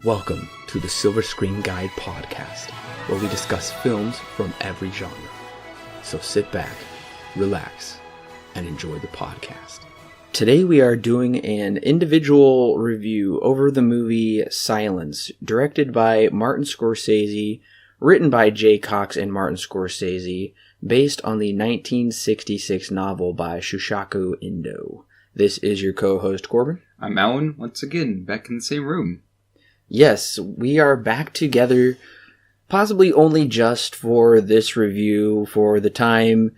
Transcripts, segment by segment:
Welcome to the Silver Screen Guide podcast, where we discuss films from every genre. So sit back, relax, and enjoy the podcast. Today we are doing an individual review over the movie Silence, directed by Martin Scorsese, written by Jay Cox and Martin Scorsese, based on the 1966 novel by Shusaku Endo. This is your co-host, Corbin. I'm Allen, once again, back in the same room. Yes, we are back together, possibly only just for this review for the time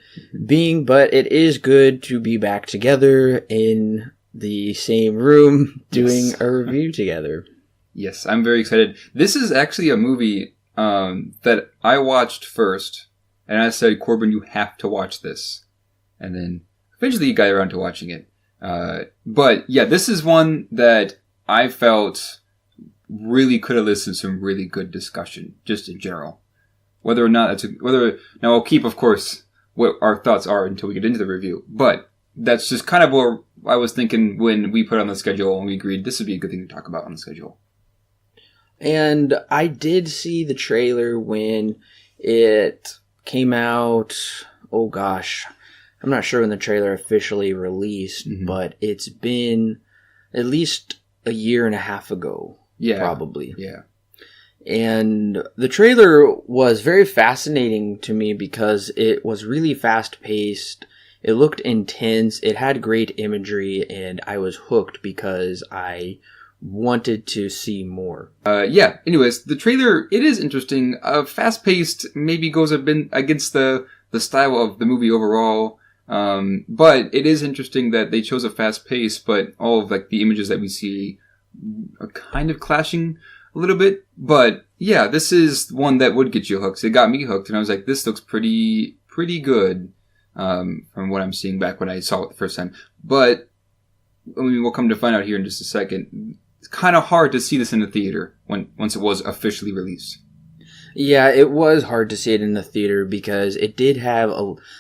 being, but it is good to be back together in the same room doing a review together. Yes, I'm very excited. This is actually a movie that I watched first, and I said, Corbin, you have to watch this. And then eventually you got around to watching it. But yeah, this is one that I felt really could have listened to some really good discussion, just in general. Whether or not now I'll keep, of course, what our thoughts are until we get into the review. But that's just kind of where I was thinking when we put on the schedule and we agreed this would be a good thing to talk about on the schedule. And I did see the trailer when it came out. Oh gosh, I'm not sure when the trailer officially released, but it's been at least a year and a half ago. Yeah. Probably. Yeah. And the trailer was very fascinating to me because it was really fast-paced. It looked intense. It had great imagery, and I was hooked because I wanted to see more. Yeah. Anyways, the trailer, it is interesting. Fast-paced maybe goes a bit against the style of the movie overall. But it is interesting that they chose a fast pace, but all of like the images that we see are kind of clashing a little bit. But yeah, this is one that would get you hooked. It got me hooked, and I was like, this looks pretty good, from what I'm seeing back when I saw it the first time. But I mean, we'll come to find out here in just a second. It's kind of hard to see this in the theater once it was officially released. Yeah, it was hard to see it in the theater because it did have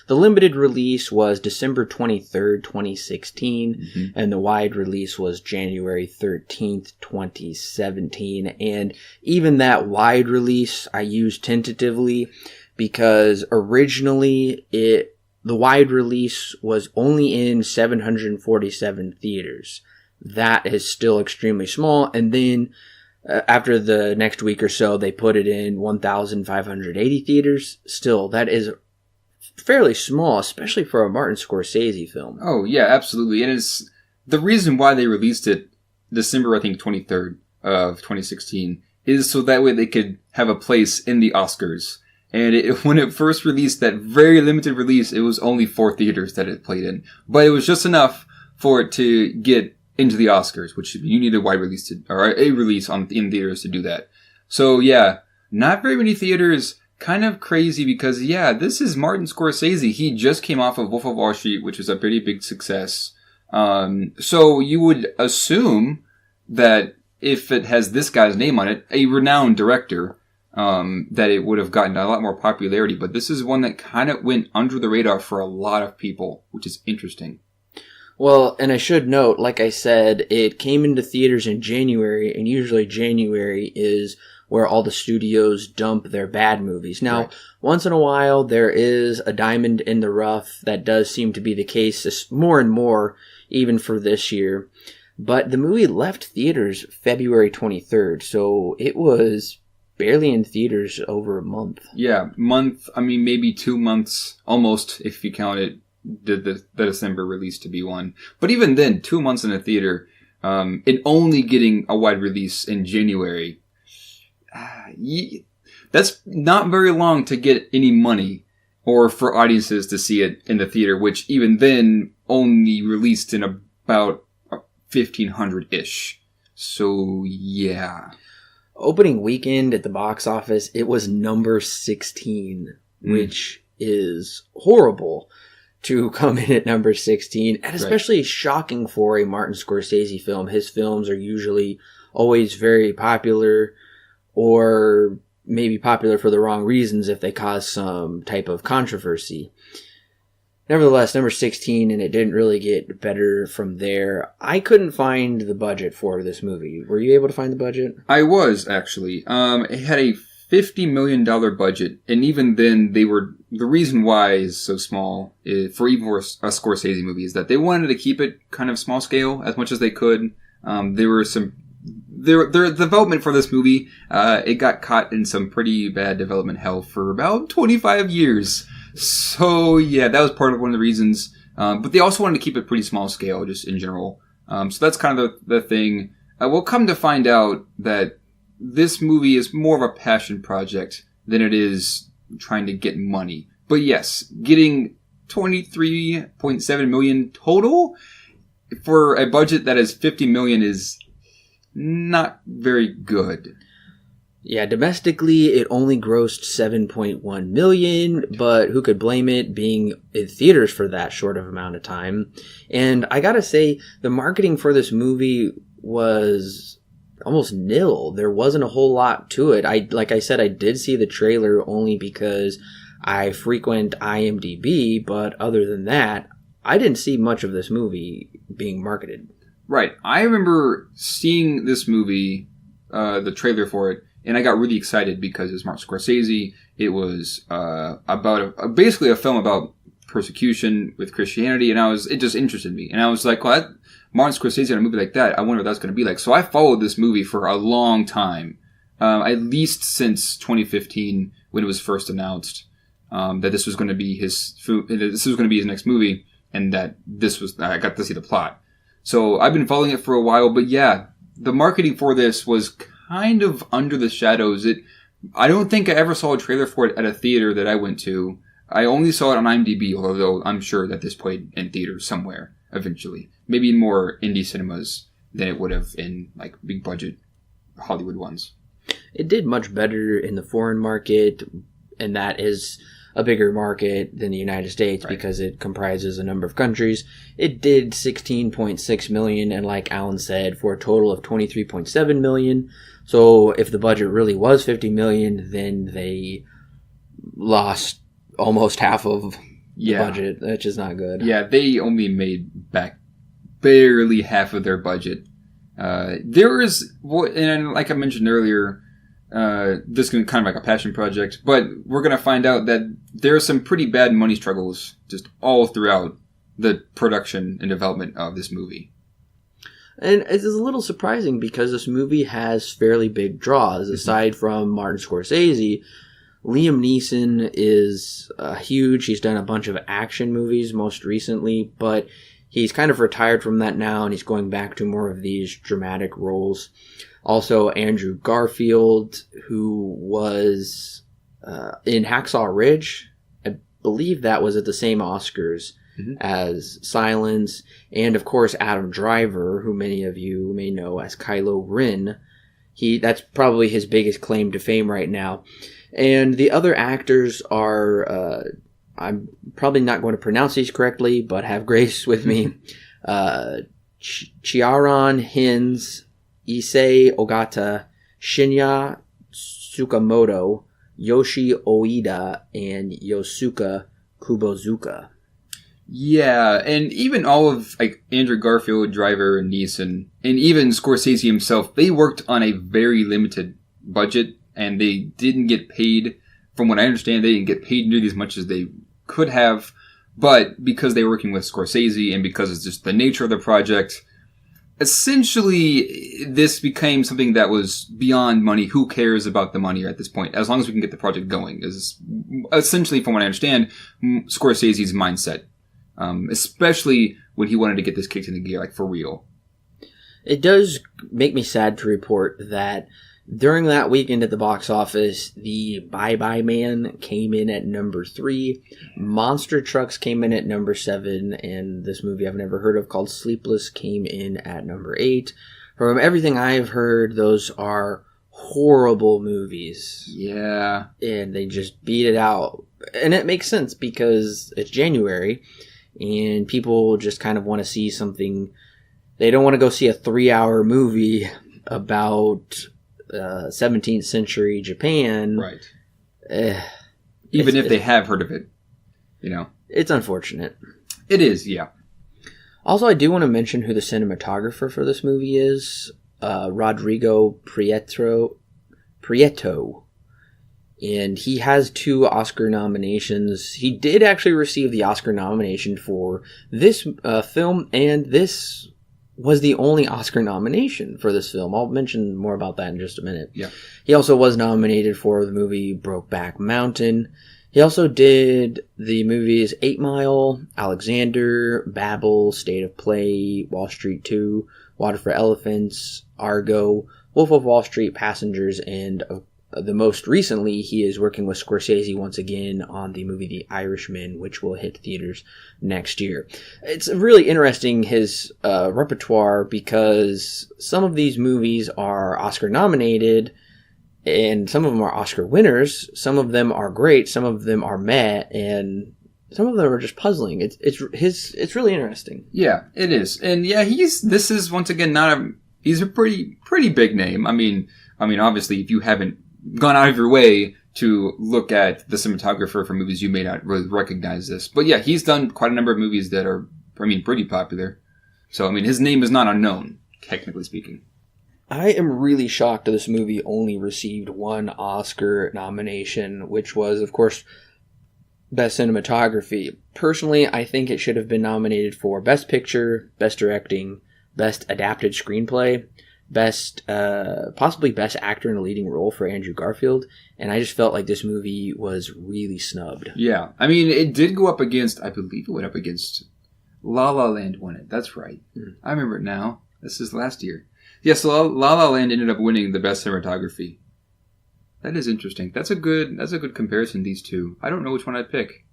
the limited release was December 23rd, 2016, and the wide release was January 13th, 2017. And even that wide release I used tentatively because originally the wide release was only in 747 theaters. That is still extremely small, and then after the next week or so, they put it in 1,580 theaters. Still, that is fairly small, especially for a Martin Scorsese film. Oh, yeah, absolutely. And it's the reason why they released it December, I think, 23rd of 2016 is so that way they could have a place in the Oscars. And when it first released, that very limited release, it was only 4 theaters that it played in. But it was just enough for it to get into the Oscars, which you need a wide release or a release in theaters to do that. So yeah, not very many theaters. Kind of crazy because yeah, this is Martin Scorsese. He just came off of Wolf of Wall Street, which was a pretty big success. So you would assume that if it has this guy's name on it, a renowned director, that it would have gotten a lot more popularity. But this is one that kind of went under the radar for a lot of people, which is interesting. Well, and I should note, like I said, it came into theaters in January, and usually January is where all the studios dump their bad movies. Now, Once in a while, there is a diamond in the rough. That does seem to be the case more and more, even for this year. But the movie left theaters February 23rd, so it was barely in theaters over a month. Yeah, month, I mean, maybe 2 months, almost, if you count it. The December release to be one. But even then, 2 months in a theater, and only getting a wide release in January, that's not very long to get any money or for audiences to see it in the theater, which even then only released in about 1,500-ish. So, yeah. Opening weekend at the box office, it was number 16, which is horrible to come in at number 16, and especially shocking for a Martin Scorsese film. His films are usually always very popular, or maybe popular for the wrong reasons if they cause some type of controversy. Nevertheless, number 16, and it didn't really get better from there. I couldn't find the budget for this movie. Were you able to find the budget? I was, actually. It had a $50 million budget, and even then, the reason why is so small, for even for a Scorsese movie, is that they wanted to keep it kind of small scale as much as they could. Their development for this movie, it got caught in some pretty bad development hell for about 25 years. So, yeah, that was part of one of the reasons. But they also wanted to keep it pretty small scale, just in general. So that's kind of the thing. We'll come to find out that this movie is more of a passion project than it is trying to get money. But yes, getting $23.7 million total for a budget that is $50 million is not very good. Yeah, domestically, it only grossed $7.1 million, but who could blame it being in theaters for that short of amount of time? And I gotta say, the marketing for this movie was almost nil. There wasn't a whole lot to it. Like I said, I did see the trailer only because I frequent IMDb, but other than that, I didn't see much of this movie being marketed. Right. I remember seeing this movie, the trailer for it, and I got really excited because it's Martin Scorsese. It was about basically a film about persecution with Christianity, and it just interested me. And I was like, well, Martin Scorsese in a movie like that, I wonder what that's going to be like. So I followed this movie for a long time, at least since 2015 when it was first announced that this was going to be his next movie, and that I got to see the plot. So I've been following it for a while, but yeah, the marketing for this was kind of under the shadows. I don't think I ever saw a trailer for it at a theater that I went to. I only saw it on IMDb, although I'm sure that this played in theaters somewhere eventually. Maybe in more indie cinemas than it would have in like big budget Hollywood ones. It did much better in the foreign market, and that is a bigger market than the United States, right, because it comprises a number of countries. It did $16.6 million, and like Alan said, for a total of $23.7 million. So if the budget really was $50 million, then they lost almost half of the budget, which is not good. Yeah, they only made back barely half of their budget. There is, and like I mentioned earlier, this is going to be kind of like a passion project, but we're going to find out that there are some pretty bad money struggles just all throughout the production and development of this movie. And it's a little surprising because this movie has fairly big draws. Aside from Martin Scorsese, Liam Neeson is huge. He's done a bunch of action movies most recently, but he's kind of retired from that now, and he's going back to more of these dramatic roles. Also, Andrew Garfield, who was in Hacksaw Ridge. I believe that was at the same Oscars as Silence. And, of course, Adam Driver, who many of you may know as Kylo Ren. That's probably his biggest claim to fame right now. And the other actors are, I'm probably not going to pronounce these correctly, but have grace with me. Chiaran Hinds, Issei Ogata, Shinya Tsukamoto, Yoshi Oida, and Yosuke Kubozuka. Yeah, and even all of like Andrew Garfield, Driver, and Neeson, and even Scorsese himself, they worked on a very limited budget, and they didn't get paid. From what I understand, they didn't get paid nearly as much as they could have, but because they were working with Scorsese and because it's just the nature of the project, essentially this became something that was beyond money. Who cares about the money at this point? As long as we can get the project going, is essentially, from what I understand, Scorsese's mindset. Especially when he wanted to get this kicked into gear, like for real. It does make me sad to report that during that weekend at the box office, the Bye Bye Man came in at number 3, Monster Trucks came in at number 7, and this movie I've never heard of called Sleepless came in at number 8. From everything I've heard, those are horrible movies. Yeah. And they just beat it out. And it makes sense because it's January, and people just kind of want to see something. They don't want to go see a 3-hour movie about 17th century Japan. Right. Even if they have heard of it. It's unfortunate. It is, yeah. Also, I do want to mention who the cinematographer for this movie is. Rodrigo Prieto. And he has 2 Oscar nominations. He did actually receive the Oscar nomination for this film, and this was the only Oscar nomination for this film. I'll mention more about that in just a minute. Yeah. He also was nominated for the movie Brokeback Mountain. He also did the movies 8 Mile, Alexander, Babel, State of Play, Wall Street 2, Water for Elephants, Argo, Wolf of Wall Street, Passengers, and the most recently, he is working with Scorsese once again on the movie The Irishman, which will hit theaters next year. It's really interesting, his repertoire, because some of these movies are Oscar nominated, and some of them are Oscar winners. Some of them are great, some of them are meh, and some of them are just puzzling. It's really interesting. Yeah, it is. And yeah, this is once again he's a pretty big name. I mean, obviously, if you haven't gone out of your way to look at the cinematographer for movies, you may not really recognize this. But yeah, he's done quite a number of movies that are, pretty popular. So, his name is not unknown, technically speaking. I am really shocked that this movie only received 1 Oscar nomination, which was, of course, Best Cinematography. Personally, I think it should have been nominated for Best Picture, Best Directing, Best Adapted Screenplay, possibly Best Actor in a Leading Role for Andrew Garfield, and I just felt like this movie was really snubbed. Yeah, it did go up against, I believe it went up against La La Land won it. That's right. I remember it now. This is last year. Yeah, so La La Land ended up winning the Best Cinematography. That is interesting. That's a good comparison, these two. I don't know which one I'd pick.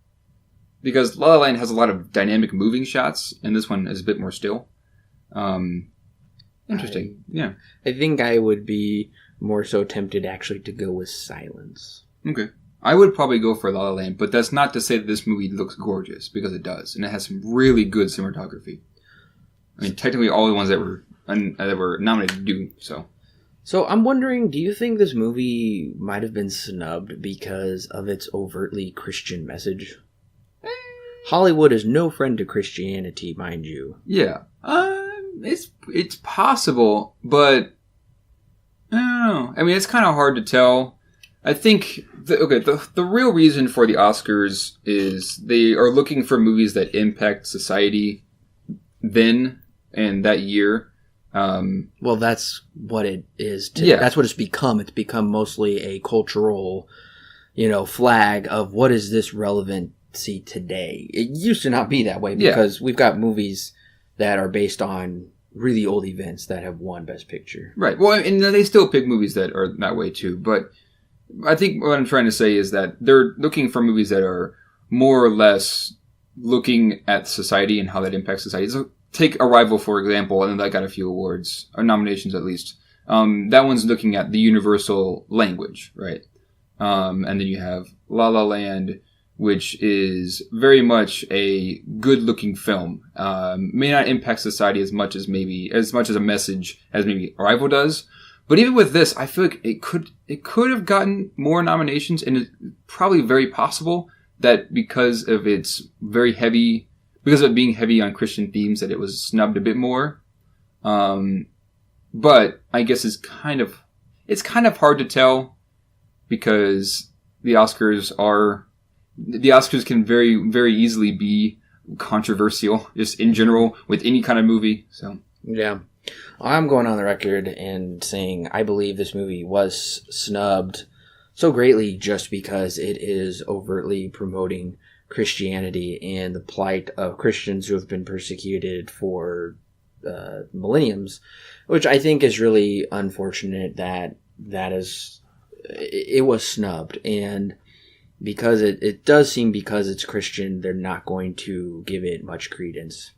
Because La La Land has a lot of dynamic moving shots, and this one is a bit more still. Interesting. Yeah. I think I would be more so tempted actually to go with Silence. Okay. I would probably go for La La Land, but that's not to say that this movie looks gorgeous, because it does. And it has some really good cinematography. Technically all the ones that were nominated do, so. So I'm wondering, do you think this movie might have been snubbed because of its overtly Christian message? Hollywood is no friend to Christianity, mind you. Yeah. It's possible, but I don't know. It's kind of hard to tell. I think the real reason for the Oscars is they are looking for movies that impact society then and that year. Well, that's what it is. Yeah. That's what it's become. It's become mostly a cultural, flag of what is this relevancy today. It used to not be that way because we've got movies that are based on really old events that have won Best Picture. Right. Well, and they still pick movies that are that way too. But I think what I'm trying to say is that they're looking for movies that are more or less looking at society and how that impacts society. So take Arrival, for example, and that got a few awards, or nominations at least. That one's looking at the universal language, right? And then you have La La Land, which is very much a good-looking film. May not impact society as much as a message as maybe Arrival does. But even with this, I feel like it could have gotten more nominations, and it's probably very possible that because of its being heavy on Christian themes, that it was snubbed a bit more. But I guess it's kind of hard to tell because the Oscars can very, very easily be controversial, just in general, with any kind of movie. So yeah, I'm going on the record and saying I believe this movie was snubbed so greatly just because it is overtly promoting Christianity and the plight of Christians who have been persecuted for millenniums, which I think is really unfortunate that it was snubbed. And because it does seem because it's Christian, they're not going to give it much credence.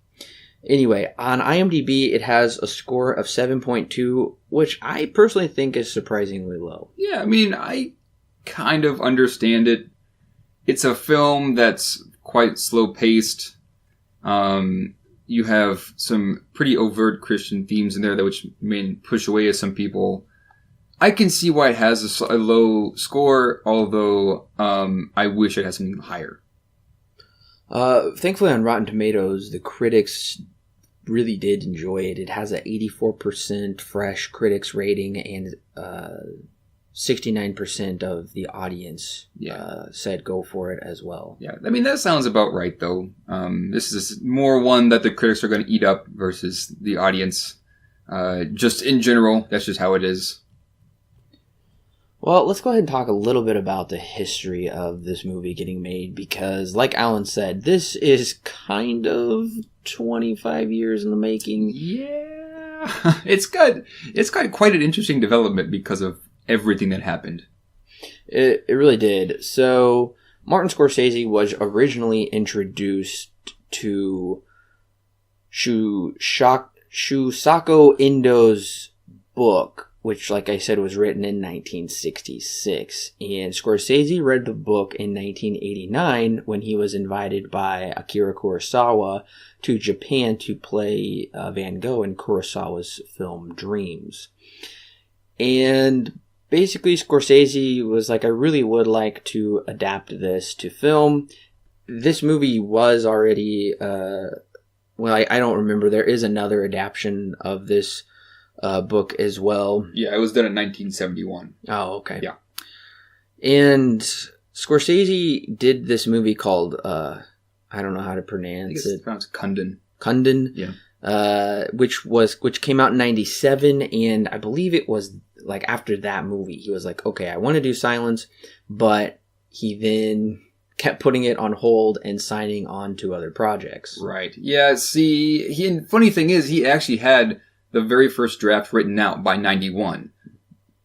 Anyway, on IMDb, it has a score of 7.2, which I personally think is surprisingly low. Yeah, I kind of understand it. It's a film that's quite slow-paced. You have some pretty overt Christian themes in there which may push away at some people. I can see why it has a low score, although I wish it had something higher. Thankfully, on Rotten Tomatoes, the critics really did enjoy it. It has a 84% fresh critics rating, and 69% of the audience said go for it as well. Yeah, I mean, that sounds about right, though. This is more one that the critics are going to eat up versus the audience. Just in general, that's just how it is. Well, let's go ahead and talk a little bit about the history of this movie getting made, because, like Alan said, this is kind of 25 years in the making. Yeah, it's got quite an interesting development because of everything that happened. It really did. So, Martin Scorsese was originally introduced to Shusaku Endo's book, which, like I said, was written in 1966. And Scorsese read the book in 1989 when he was invited by Akira Kurosawa to Japan to play Van Gogh in Kurosawa's film Dreams. And basically, Scorsese was like, I really would like to adapt this to film. This movie was already, I don't remember. There is another adaptation of this book as well. Yeah, it was done in 1971. Oh, okay. Yeah. And Scorsese did this movie called, I don't know how to pronounce it. It's pronounced Kundun. Kundun. Yeah. Which came out in 97, and I believe it was like after that movie, he was like, okay, I want to do Silence, but he then kept putting it on hold and signing on to other projects. Right. Yeah, see, funny thing is, he actually had the very first draft written out by 91.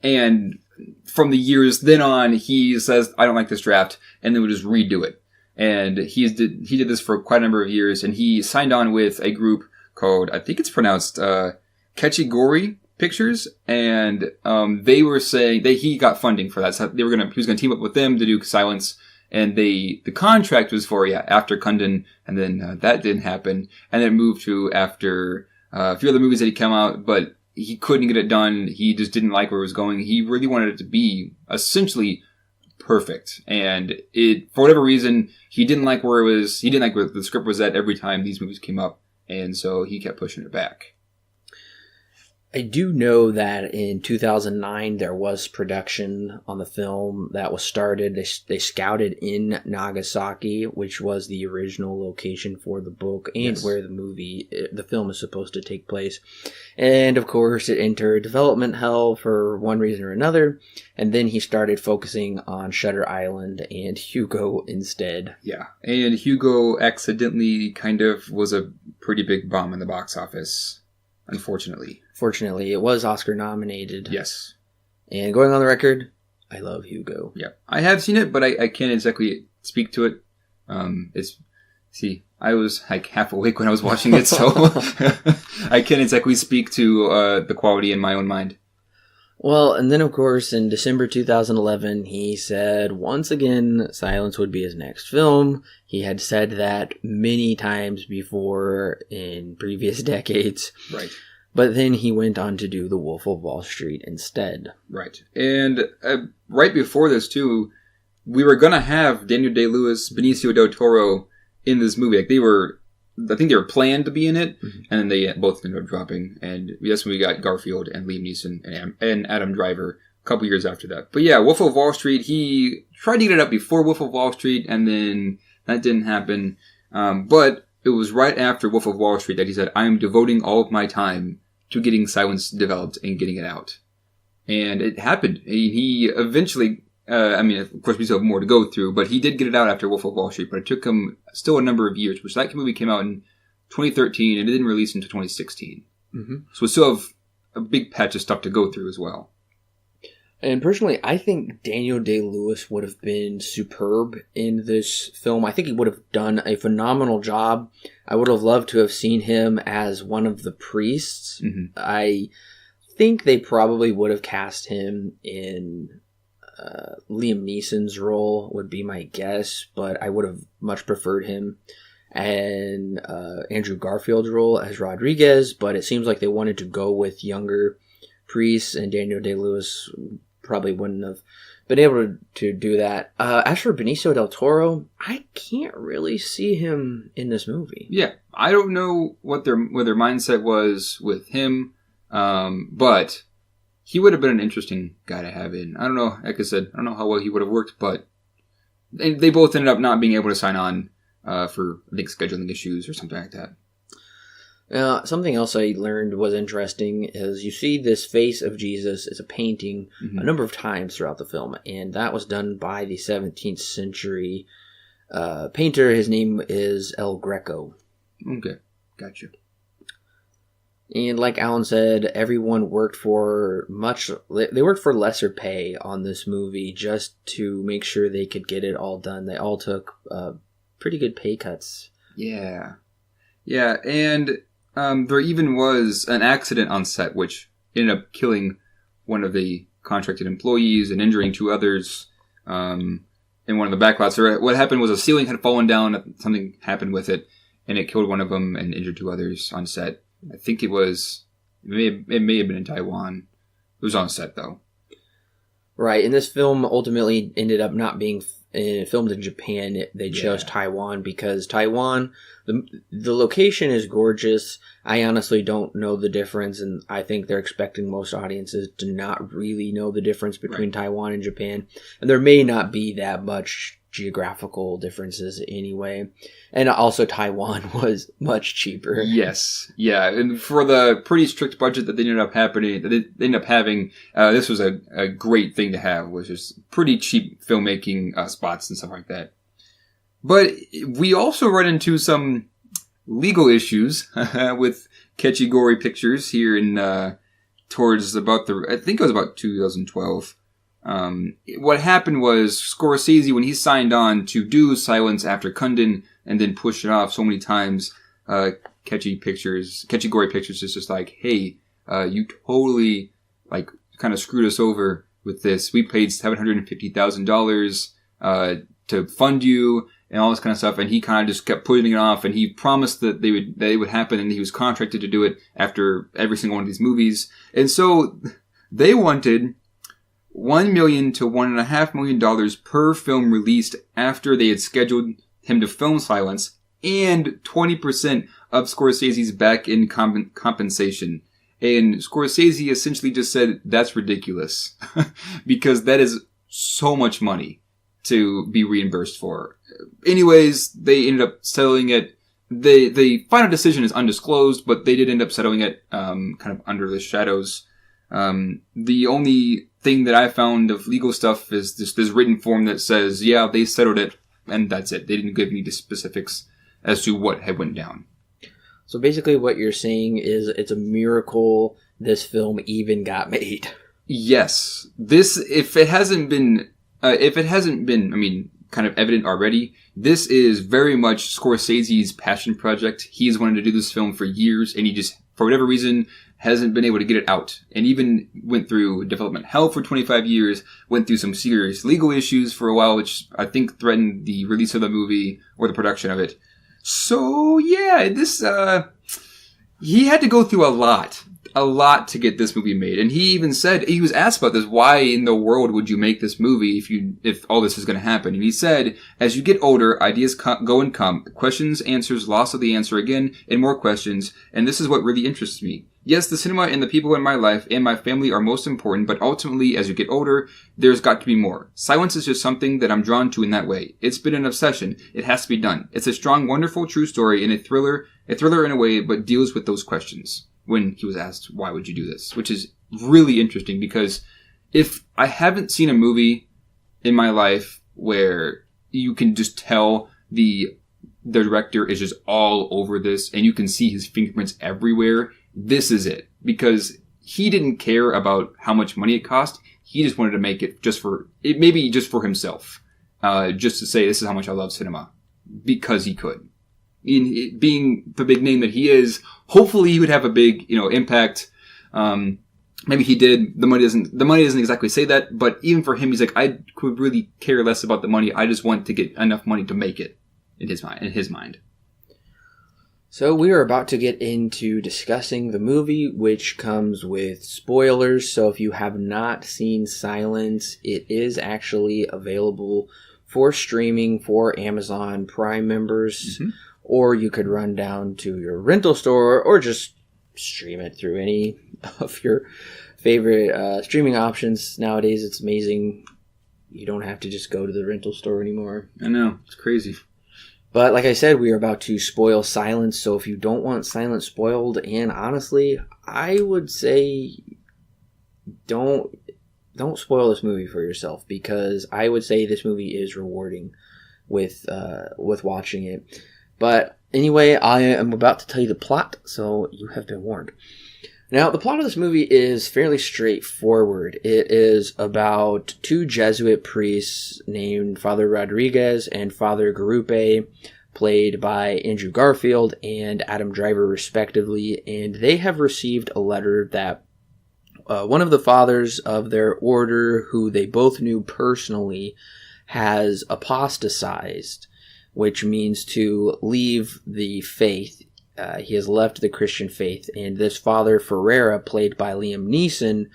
And from the years then on, he says, I don't like this draft, and then would just redo it. And he did this for quite a number of years, and he signed on with a group called, I think it's pronounced Kechigori Pictures, and they were saying he got funding for that. So he was gonna team up with them to do Silence, and the contract was for after Kundun, and then that didn't happen, and then moved to after a few other movies that he came out, but he couldn't get it done. He just didn't like where it was going. He really wanted it to be essentially perfect, and for whatever reason, he didn't like where it was. He didn't like where the script was at every time these movies came up, and so he kept pushing it back. I do know that in 2009 there was production on the film that was started. They scouted in Nagasaki, which was the original location for the book and where the film is supposed to take place. And of course it entered development hell for one reason or another. And then he started focusing on Shutter Island and Hugo instead. Yeah, and Hugo accidentally kind of was a pretty big bomb in the box office. Unfortunately. Fortunately, it was Oscar nominated. Yes. And going on the record, I love Hugo. Yeah. I have seen it, but I can't exactly speak to it. I was like half awake when I was watching it, so I can't exactly speak to the quality in my own mind. Well, and then of course in December 2011, he said once again Silence would be his next film. He had said that many times before in previous decades. Right. But then he went on to do The Wolf of Wall Street instead. Right. And right before this too, we were going to have Daniel Day-Lewis, Benicio del Toro in this movie. I think they were planned to be in it, and then they both ended up dropping. And that's when we got Garfield and Liam Neeson and Adam Driver a couple years after that. But yeah, Wolf of Wall Street, he tried to get it up before Wolf of Wall Street, and then that didn't happen. But it was right after Wolf of Wall Street that he said, I am devoting all of my time to getting Silence developed and getting it out. And it happened. He eventually... of course, we still have more to go through, but he did get it out after Wolf of Wall Street, but it took him still a number of years, which that movie came out in 2013, and it didn't release until 2016. Mm-hmm. So we still have a big patch of stuff to go through as well. And personally, I think Daniel Day-Lewis would have been superb in this film. I think he would have done a phenomenal job. I would have loved to have seen him as one of the priests. Mm-hmm. I think they probably would have cast him in... Liam Neeson's role would be my guess, but I would have much preferred him and Andrew Garfield's role as Rodriguez, but it seems like they wanted to go with younger priests, and Daniel Day-Lewis probably wouldn't have been able to do that. As for Benicio del Toro, I can't really see him in this movie. Yeah, I don't know what their mindset was with him, but he would have been an interesting guy to have in. I don't know, like I said, I don't know how well he would have worked, but they both ended up not being able to sign on for, I think, scheduling issues or something like that. Something else I learned was interesting is you see this face of Jesus as a painting a number of times throughout the film, and that was done by the 17th century painter. His name is El Greco. Okay, gotcha. And like Alan said, everyone worked for lesser pay on this movie just to make sure they could get it all done. They all took pretty good pay cuts. Yeah, and there even was an accident on set which ended up killing one of the contracted employees and injuring 2 others in one of the backlots. So what happened was a ceiling had fallen down, something happened with it, and it killed one of them and injured 2 others on set. I think it may have been in Taiwan. It was on set, though. Right, and this film ultimately ended up not being filmed in Japan. They chose Taiwan because Taiwan, the location is gorgeous. I honestly don't know the difference, and I think they're expecting most audiences to not really know the difference between Taiwan and Japan. And there may not be that much geographical differences anyway. And also Taiwan was much cheaper. Yes. Yeah. And for the pretty strict budget that they ended up having, this was a great thing to have, was just pretty cheap filmmaking spots and stuff like that. But we also run into some legal issues with Catchy Gory Pictures here in towards about I think it was about 2012. What happened was Scorsese, when he signed on to do Silence After Kundun and then push it off so many times, Catchy Gory Pictures is just like, hey, you totally like kind of screwed us over with this. We paid $750,000 to fund you and all this kind of stuff, and he kind of just kept putting it off, and he promised that it would happen, and he was contracted to do it after every single one of these movies. And so they wanted $1 million to $1.5 million per film released after they had scheduled him to film Silence, and 20% of Scorsese's back-end compensation. And Scorsese essentially just said, that's ridiculous, because that is so much money to be reimbursed for. Anyways, they ended up settling it. The final decision is undisclosed, but they did end up settling it kind of under the shadows. The only thing that I found of legal stuff is this written form that says, yeah, they settled it, and that's it. They didn't give any specifics as to what had went down. So basically what you're saying is it's a miracle this film even got made. Yes. If it hasn't been, I mean, kind of evident already, this is very much Scorsese's passion project. He's wanted to do this film for years, and he just, for whatever reason, hasn't been able to get it out. And even went through development hell for 25 years, went through some serious legal issues for a while, which I think threatened the release of the movie or the production of it. So, yeah, he had to go through a lot to get this movie made. And he even said, he was asked about this, why in the world would you make this movie if all this is going to happen? And he said, as you get older, ideas go and come, questions, answers, loss of the answer again, and more questions. And this is what really interests me. Yes, the cinema and the people in my life and my family are most important, but ultimately, as you get older, there's got to be more. Silence is just something that I'm drawn to in that way. It's been an obsession. It has to be done. It's a strong, wonderful, true story and a thriller in a way, but deals with those questions. When he was asked, why would you do this? Which is really interesting, because if I haven't seen a movie in my life where you can just tell the director is just all over this and you can see his fingerprints everywhere, this is it. Because he didn't care about how much money it cost. He just wanted to make it maybe just for himself. Just to say, this is how much I love cinema. Because he could. In it being the big name that he is, hopefully he would have a big, impact. Maybe he did. The money doesn't exactly say that, but even for him, he's like, I could really care less about the money. I just want to get enough money to make it in his mind. So we are about to get into discussing the movie, which comes with spoilers. So if you have not seen Silence, it is actually available for streaming for Amazon Prime members, or you could run down to your rental store or just stream it through any of your favorite streaming options. Nowadays, it's amazing. You don't have to just go to the rental store anymore. I know, it's crazy. But like I said, we are about to spoil Silence, so if you don't want Silence spoiled, and honestly, I would say don't spoil this movie for yourself, because I would say this movie is rewarding with watching it. But anyway, I am about to tell you the plot, so you have been warned. Now, the plot of this movie is fairly straightforward. It is about two Jesuit priests named Father Rodriguez and Father Garupe, played by Andrew Garfield and Adam Driver, respectively, and they have received a letter that one of the fathers of their order, who they both knew personally, has apostatized, which means to leave the faith. He has left the Christian faith, and this Father Ferreira, played by Liam Neeson,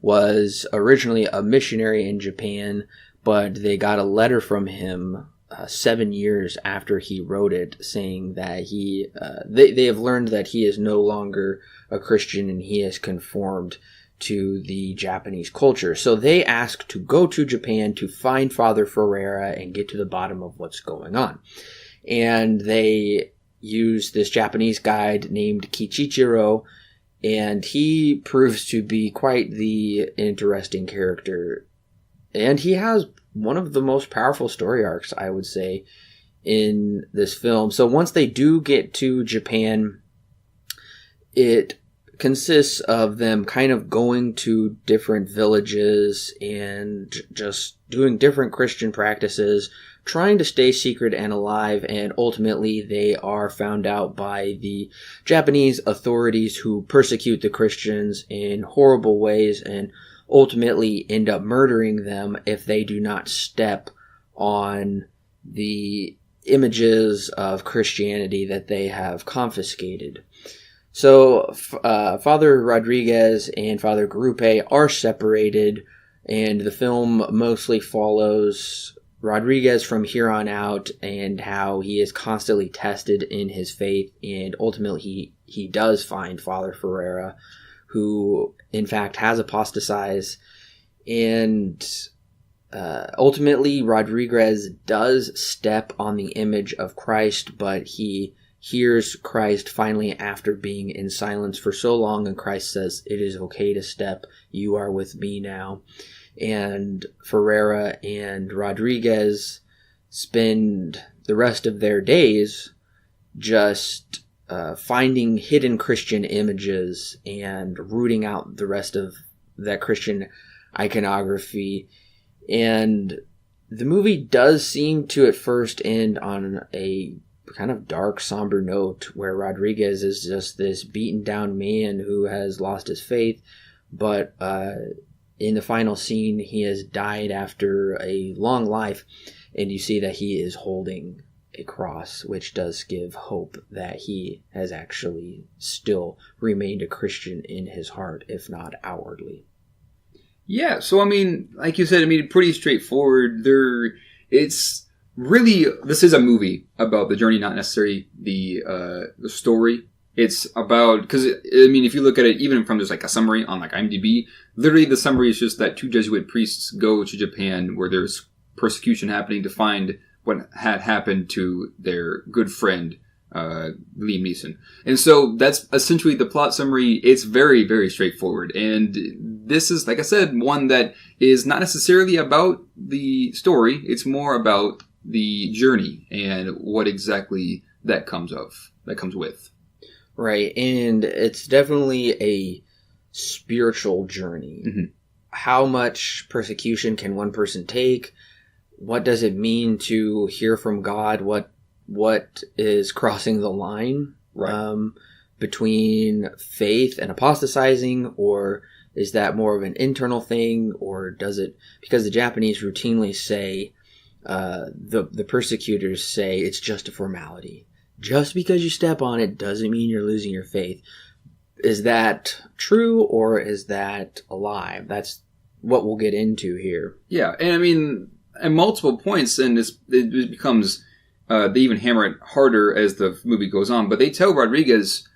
was originally a missionary in Japan, but they got a letter from him 7 years after he wrote it, saying that they have learned that he is no longer a Christian and he has conformed to the Japanese culture. So they asked to go to Japan to find Father Ferreira and get to the bottom of what's going on. And they use this Japanese guide named Kichichiro, and he proves to be quite the interesting character. And he has one of the most powerful story arcs, I would say, in this film. So once they do get to Japan, it consists of them kind of going to different villages and just doing different Christian practices, trying to stay secret and alive, and ultimately they are found out by the Japanese authorities, who persecute the Christians in horrible ways and ultimately end up murdering them if they do not step on the images of Christianity that they have confiscated. So Father Rodriguez and Father Garupe are separated, and the film mostly follows Rodriguez from here on out and how he is constantly tested in his faith, and ultimately he does find Father Ferreira, who in fact has apostatized, and ultimately Rodriguez does step on the image of Christ, but he hears Christ finally after being in silence for so long, and Christ says, "It is okay to step, you are with me now." And Ferreira and Rodriguez spend the rest of their days just finding hidden Christian images and rooting out the rest of that Christian iconography. And the movie does seem to at first end on a kind of dark, somber note, where Rodriguez is just this beaten down man who has lost his faith, but in the final scene, he has died after a long life, and you see that he is holding a cross, which does give hope that he has actually still remained a Christian in his heart, if not outwardly. Yeah, so I mean, like you said, pretty straightforward. It's really, this is a movie about the journey, not necessarily the story. It's about, because, if you look at it, even from just like a summary on like IMDb, literally the summary is just that two Jesuit priests go to Japan where there's persecution happening to find what had happened to their good friend, Liam Neeson. And so that's essentially the plot summary. It's very, very straightforward. And this is, like I said, one that is not necessarily about the story. It's more about the journey and what exactly that comes with. Right, and it's definitely a spiritual journey. Mm-hmm. How much persecution can one person take? What does it mean to hear from God? What is crossing the line, right, between faith and apostatizing? Or is that more of an internal thing? Or does it, because the Japanese routinely say, the persecutors say it's just a formality. just because you step on it doesn't mean you're losing your faith. Is that true or is that a lie? That's what we'll get into here. Yeah, and I mean, at multiple points, and it becomes, they even hammer it harder as the movie goes on, but they tell Rodriguez,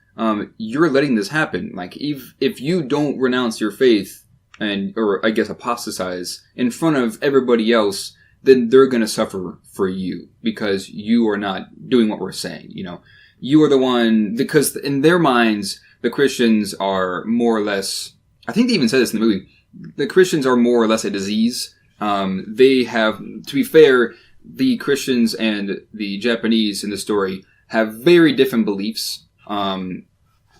you're letting this happen. Like, if you don't renounce your faith, or I guess apostatize, in front of everybody else, then they're going to suffer for you, because you are not doing what we're saying, you know. You are the one, because in their minds, the Christians are more or less, I think they even said this in the movie, the Christians are more or less a disease. They have, to be fair, the Christians and the Japanese in the story have very different beliefs. And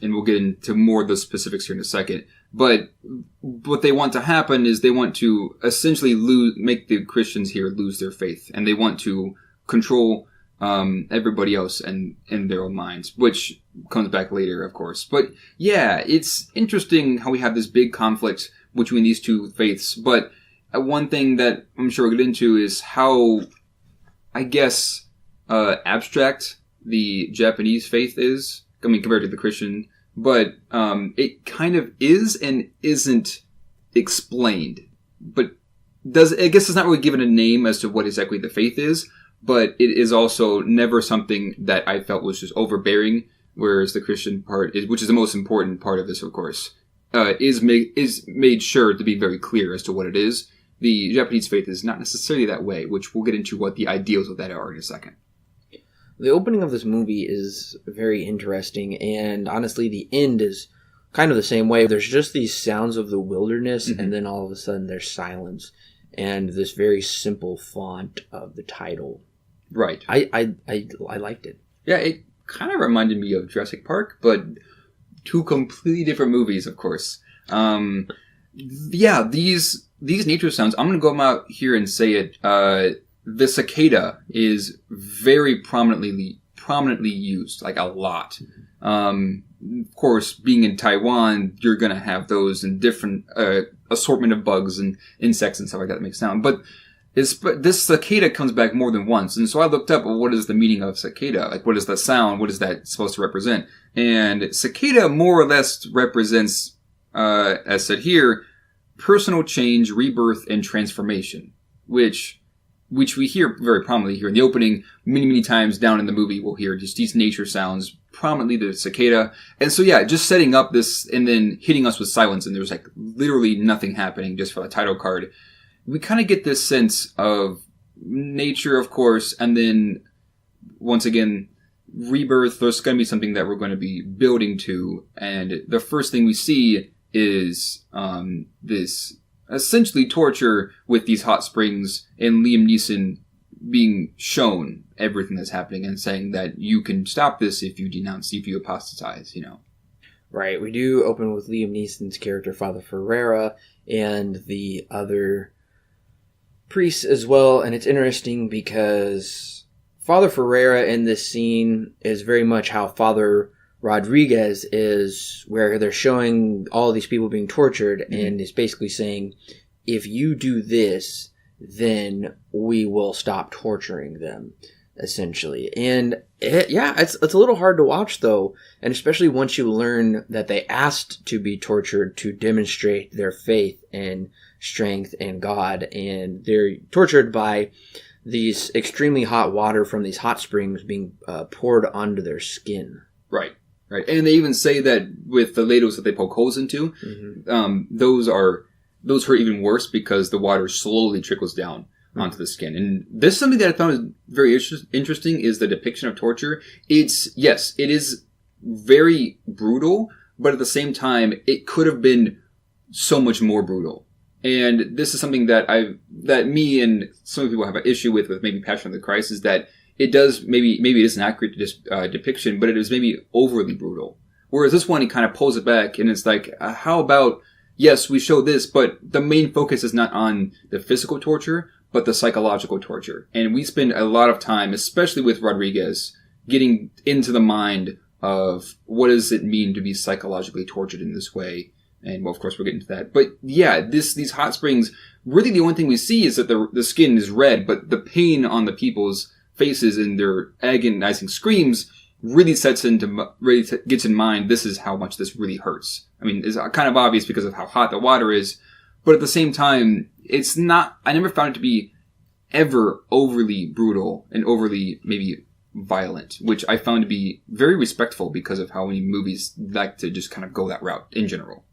we'll get into more of the specifics here in a second. But what they want to happen is they want to essentially make the Christians here lose their faith. And they want to control everybody else and in their own minds, which comes back later, of course. But yeah, it's interesting how we have this big conflict between these two faiths. But one thing that I'm sure we'll get into is how, I guess, abstract the Japanese faith is. I mean, compared to the Christian. But it kind of is and isn't explained. But I guess it's not really given a name as to what exactly the faith is. But it is also never something that I felt was just overbearing, whereas the Christian part, which is the most important part of this, of course, is made sure to be very clear as to what it is. The Japanese faith is not necessarily that way, which we'll get into what the ideals of that are in a second. The opening of this movie is very interesting, and honestly, the end is kind of the same way. There's just these sounds of the wilderness, and then all of a sudden there's silence, and this very simple font of the title. Right. I liked it. Yeah, it kind of reminded me of Jurassic Park, but two completely different movies, of course. Yeah, these nature sounds, I'm going to go out here and say it. The cicada is very prominently used, like a lot. Of course, being in Taiwan, you're going to have those in different assortment of bugs and insects and stuff like that make sound. But this cicada comes back more than once. And so I looked up, well, what is the meaning of cicada? Like, what is the sound? What is that supposed to represent? And cicada more or less represents, as said here, personal change, rebirth, and transformation, which we hear very prominently here in the opening. Many, many times down in the movie, we'll hear just these nature sounds, prominently the cicada. And so, yeah, just setting up this and then hitting us with silence, and there's like literally nothing happening just for the title card. We kind of get this sense of nature, of course, and then once again, rebirth. There's going to be something that we're going to be building to. And the first thing we see is this essentially torture with these hot springs, and Liam Neeson being shown everything that's happening and saying that you can stop this if you denounce, if you apostatize, you know. Right. We do open with Liam Neeson's character, Father Ferreira, and the other priests as well. And it's interesting because Father Ferreira in this scene is very much how Father Rodriguez is, where they're showing all these people being tortured, and it's basically saying, if you do this, then we will stop torturing them, essentially. And it's a little hard to watch, though, and especially once you learn that they asked to be tortured to demonstrate their faith and strength in God, and they're tortured by these extremely hot water from these hot springs being poured onto their skin. Right. Right, and they even say that with the ladles that they poke holes into, those hurt even worse because the water slowly trickles down onto the skin. And this is something that I found very interesting is the depiction of torture. It is very brutal, but at the same time, it could have been so much more brutal. And this is something that me and some people have an issue with maybe Passion of the Christ, is that it does, maybe it is an accurate depiction, but it is maybe overly brutal. Whereas this one, he kind of pulls it back, and it's like, how about, yes, we show this, but the main focus is not on the physical torture, but the psychological torture. And we spend a lot of time, especially with Rodriguez, getting into the mind of what does it mean to be psychologically tortured in this way. And, well, of course, we'll get into that. But, yeah, these hot springs, really the only thing we see is that the skin is red, but the pain on the people's faces and their agonizing screams really gets in mind, this is how much this really hurts. I mean, it's kind of obvious because of how hot the water is, but at the same time, I never found it to be ever overly brutal and overly maybe violent, which I found to be very respectful because of how many movies like to just kind of go that route in general.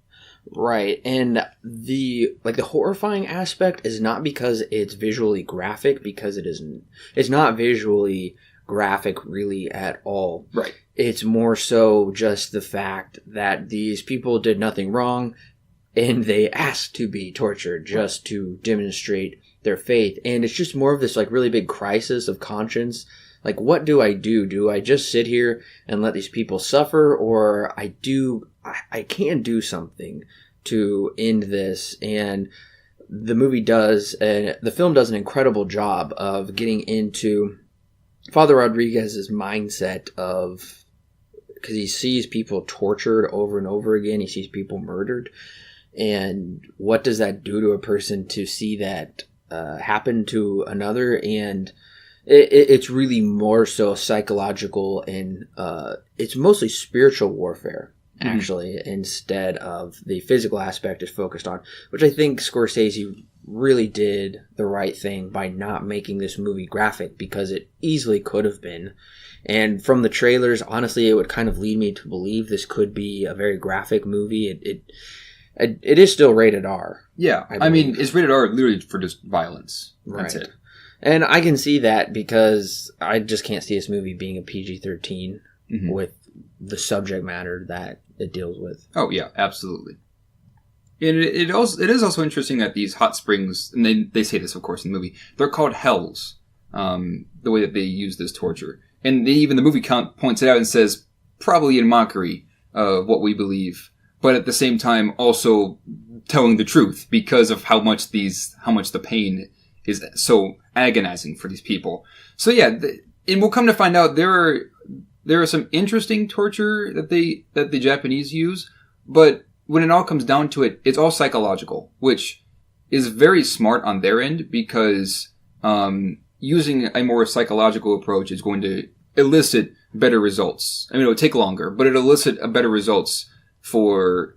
Right, and the horrifying aspect is not because it's visually graphic, because it isn't. It's not visually graphic really at all. Right. It's more so just the fact that these people did nothing wrong, and they asked to be tortured just to demonstrate their faith, and it's just more of this like really big crisis of conscience. Like, what do? Do I just sit here and let these people suffer, or I can do something to end this? And the film does an incredible job of getting into Father Rodriguez's mindset because he sees people tortured over and over again. He sees people murdered. And what does that do to a person to see that happen to another? And it's really more so psychological, and it's mostly spiritual warfare, actually, instead of the physical aspect is focused on, which I think Scorsese really did the right thing by not making this movie graphic, because it easily could have been. And from the trailers, honestly, it would kind of lead me to believe this could be a very graphic movie. It is still rated R. Yeah, I mean, it's rated R literally for just violence. That's right. it. And I can see that because I just can't see this movie being a PG-13 with the subject matter that it deals with. Oh, yeah, absolutely. And it is also interesting that these hot springs, and they say this, of course, in the movie, they're called hells, the way that they use this torture. And even the movie points it out and says, probably in mockery of what we believe, but at the same time also telling the truth because of how much the pain is so agonizing for these people. So yeah, and we'll come to find out there are some interesting torture that the Japanese use, but when it all comes down to it, it's all psychological, which is very smart on their end, because using a more psychological approach is going to elicit better results. I mean, it would take longer, but it'll elicit better results for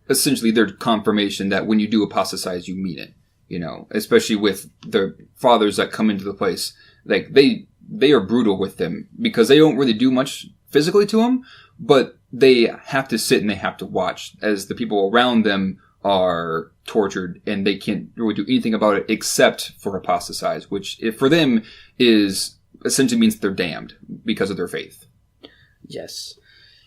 essentially their confirmation that when you do apostatize, you mean it. You know, especially with the fathers that come into the place, like they are brutal with them because they don't really do much physically to them, but they have to sit and they have to watch as the people around them are tortured, and they can't really do anything about it except for apostatize, which for them is essentially means they're damned because of their faith. Yes.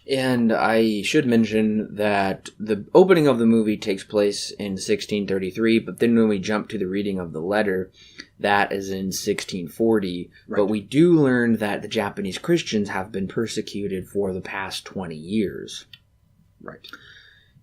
And I should mention that the opening of the movie takes place in 1633, but then when we jump to the reading of the letter, that is in 1640. Right. But we do learn that the Japanese Christians have been persecuted for the past 20 years. Right.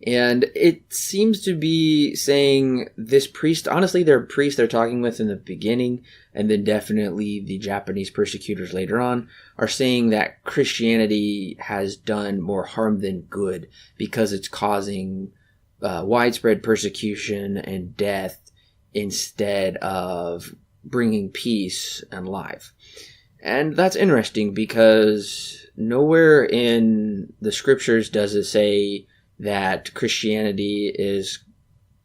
And it seems to be saying this priest, honestly, they're priests they're talking with in the beginning, and then definitely the Japanese persecutors later on, are saying that Christianity has done more harm than good because it's causing widespread persecution and death instead of bringing peace and life. And that's interesting because nowhere in the scriptures does it say that Christianity is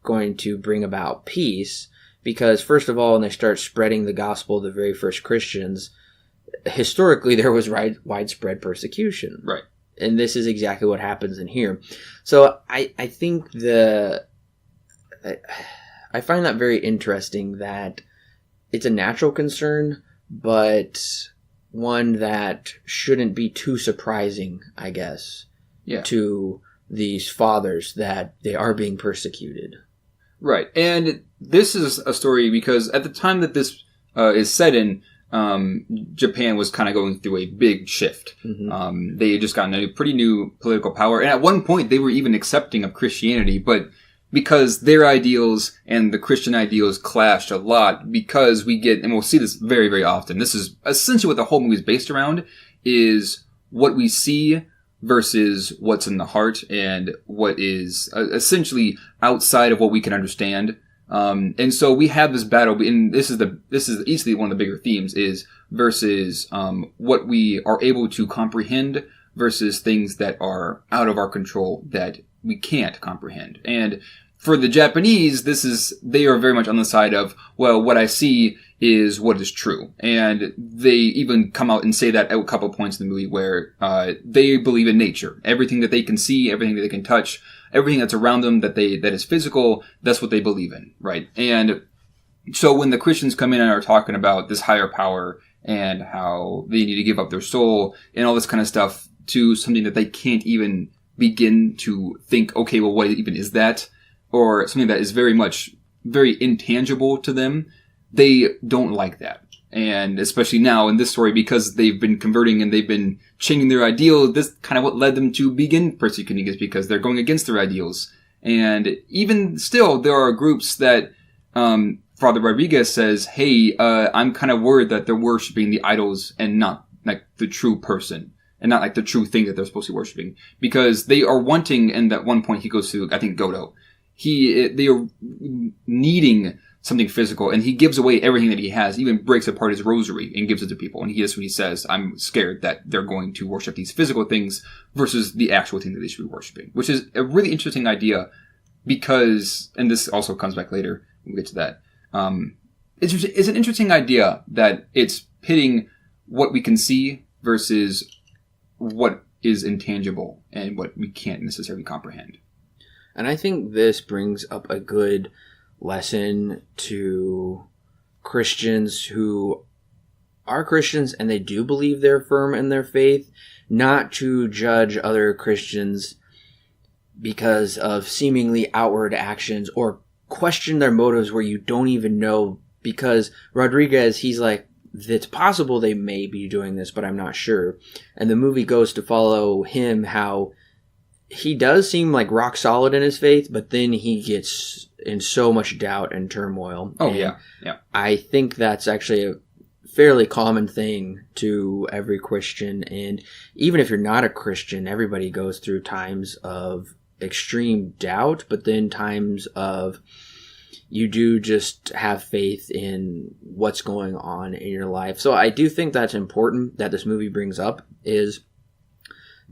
going to bring about peace, because first of all, when they start spreading the gospel, the very first Christians, historically there was widespread persecution. Right. And this is exactly what happens in here. So I think I find that very interesting, that it's a natural concern, but one that shouldn't be too surprising, I guess, to these fathers, that they are being persecuted. Right. And this is a story because at the time that this is set in, Japan was kind of going through a big shift. Mm-hmm. They had just gotten a pretty new political power. And at one point, they were even accepting of Christianity. But because their ideals and the Christian ideals clashed a lot, because we get, and we'll see this very, very often, this is essentially what the whole movie is based around, is what we see versus what's in the heart, and what is essentially outside of what we can understand. And so we have this battle, and this is easily one of the bigger themes, is versus what we are able to comprehend versus things that are out of our control that we can't comprehend. And for the Japanese, they are very much on the side of, well, what I see is what is true. And they even come out and say that at a couple of points in the movie where they believe in nature. Everything that they can see, everything that they can touch, everything that's around them that is physical, that's what they believe in, right? And so when the Christians come in and are talking about this higher power and how they need to give up their soul and all this kind of stuff to something that they can't even begin to think, okay, well, what even is that? Or something that is very intangible to them, they don't like that. And especially now in this story, because they've been converting and they've been changing their ideals, this kind of what led them to begin persecuting is because they're going against their ideals. And even still, there are groups that Father Rodriguez says, hey, I'm kind of worried that they're worshiping the idols and not like the true person. And not like the true thing that they're supposed to be worshiping. Because they are wanting, and at one point he goes to, I think, Godo. They are needing something physical, and he gives away everything that he has, even breaks apart his rosary and gives it to people. And that's what he says, I'm scared that they're going to worship these physical things versus the actual thing that they should be worshiping. Which is a really interesting idea because, and this also comes back later, we'll get to that. It's an interesting idea that it's pitting what we can see versus what is intangible and what we can't necessarily comprehend. And I think this brings up a good lesson to Christians who are Christians and they do believe they're firm in their faith, not to judge other Christians because of seemingly outward actions or question their motives where you don't even know. Because Rodriguez, he's like, it's possible they may be doing this, but I'm not sure. And the movie goes to follow him, how he does seem like rock solid in his faith, but then he gets in so much doubt and turmoil. Oh, and yeah. I think that's actually a fairly common thing to every Christian. And even if you're not a Christian, everybody goes through times of extreme doubt, but then times of you do just have faith in what's going on in your life. So I do think that's important that this movie brings up, is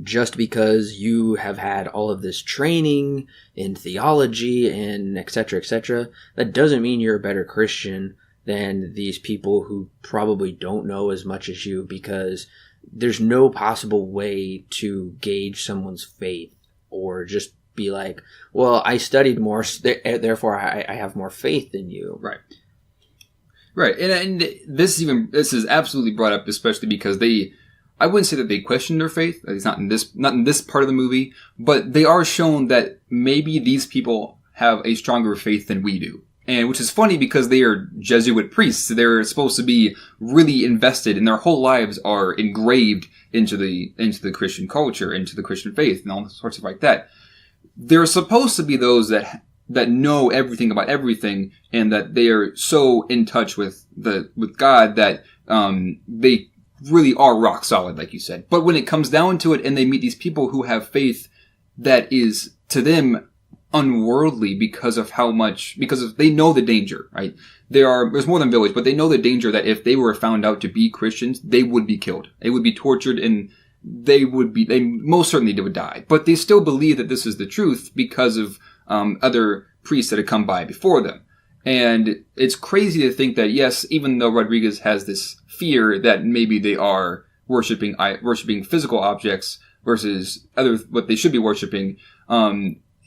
just because you have had all of this training in theology and et cetera, that doesn't mean you're a better Christian than these people who probably don't know as much as you, because there's no possible way to gauge someone's faith or just be like, well, I studied more, therefore I have more faith than you. Right. And this is absolutely brought up, especially because I wouldn't say that they question their faith. It's not in this part of the movie, but they are shown that maybe these people have a stronger faith than we do. And which is funny because they are Jesuit priests. They're supposed to be really invested, and their whole lives are engraved into the Christian culture, into the Christian faith, and all sorts of like that. They're supposed to be those that know everything about everything, and that they are so in touch with God that they really are rock solid, like you said. But when it comes down to it, and they meet these people who have faith that is to them unworldly because they know the danger, right? There's more than village, but they know the danger that if they were found out to be Christians, they would be killed. They would be tortured, and they most certainly would die. But they still believe that this is the truth because of other priests that had come by before them. And it's crazy to think that, yes, even though Rodriguez has this fear that maybe they are worshiping physical objects versus what they should be worshiping,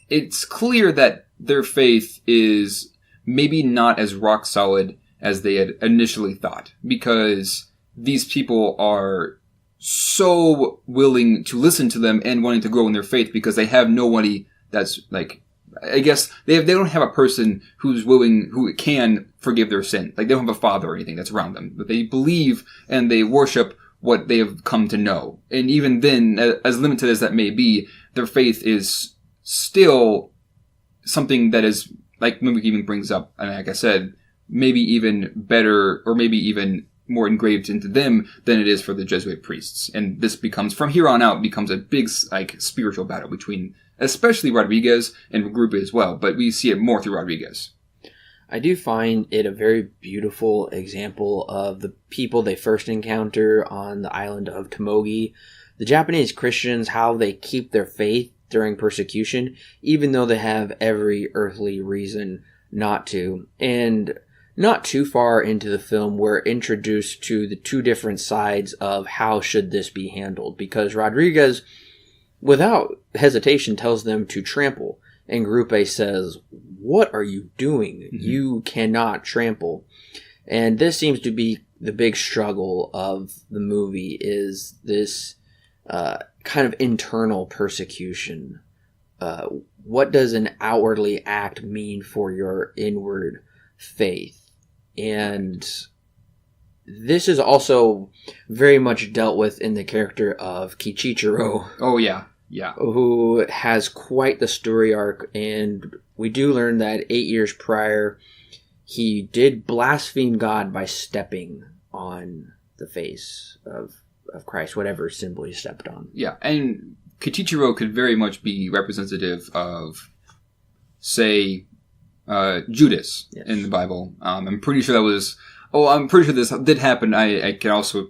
it's clear that their faith is maybe not as rock solid as they had initially thought, because these people are so willing to listen to them and wanting to grow in their faith because they have nobody that's like, I guess they don't have a person who can forgive their sin. Like, they don't have a father or anything that's around them, but they believe and they worship what they have come to know. And even then, as limited as that may be, their faith is still something that is, like Movie even brings up, and like I said, maybe even better or maybe even more engraved into them than it is for the Jesuit priests. And this from here on out, becomes a big, like, spiritual battle between especially Rodriguez and Gruber as well, but we see it more through Rodriguez. I do find it a very beautiful example of the people they first encounter on the island of Tomogi. The Japanese Christians, how they keep their faith during persecution, even though they have every earthly reason not to. And not too far into the film, we're introduced to the two different sides of how should this be handled, because Rodriguez, without hesitation, tells them to trample, and Gruppe says, "What are you doing? Mm-hmm. You cannot trample." And this seems to be the big struggle of the movie, is this kind of internal persecution. What does an outwardly act mean for your inward faith? And this is also very much dealt with in the character of Kichichiro. Oh, yeah. Yeah. Who has quite the story arc. And we do learn that 8 years prior, he did blaspheme God by stepping on the face of Christ, whatever symbol he stepped on. Yeah, and Kichichiro could very much be representative of, say, Judas in the Bible. I'm pretty sure that was... Oh, I'm pretty sure this did happen. I can also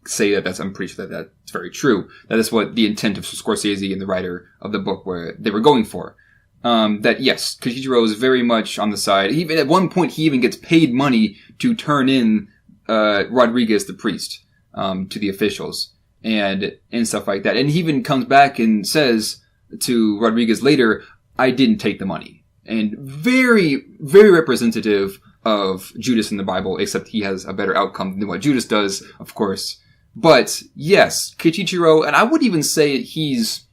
say I'm pretty sure that that's very true. That is what the intent of Scorsese and the writer of the book were they were going for. That, yes, Kichichiro is very much on the side. Even at one point, he even gets paid money to turn in Rodriguez, the priest, to the officials and stuff like that. And he even comes back and says to Rodriguez later, "I didn't take the money." And very, very representative of Judas in the Bible, except he has a better outcome than what Judas does, of course. But yes, Kichichiro, and I would even say he's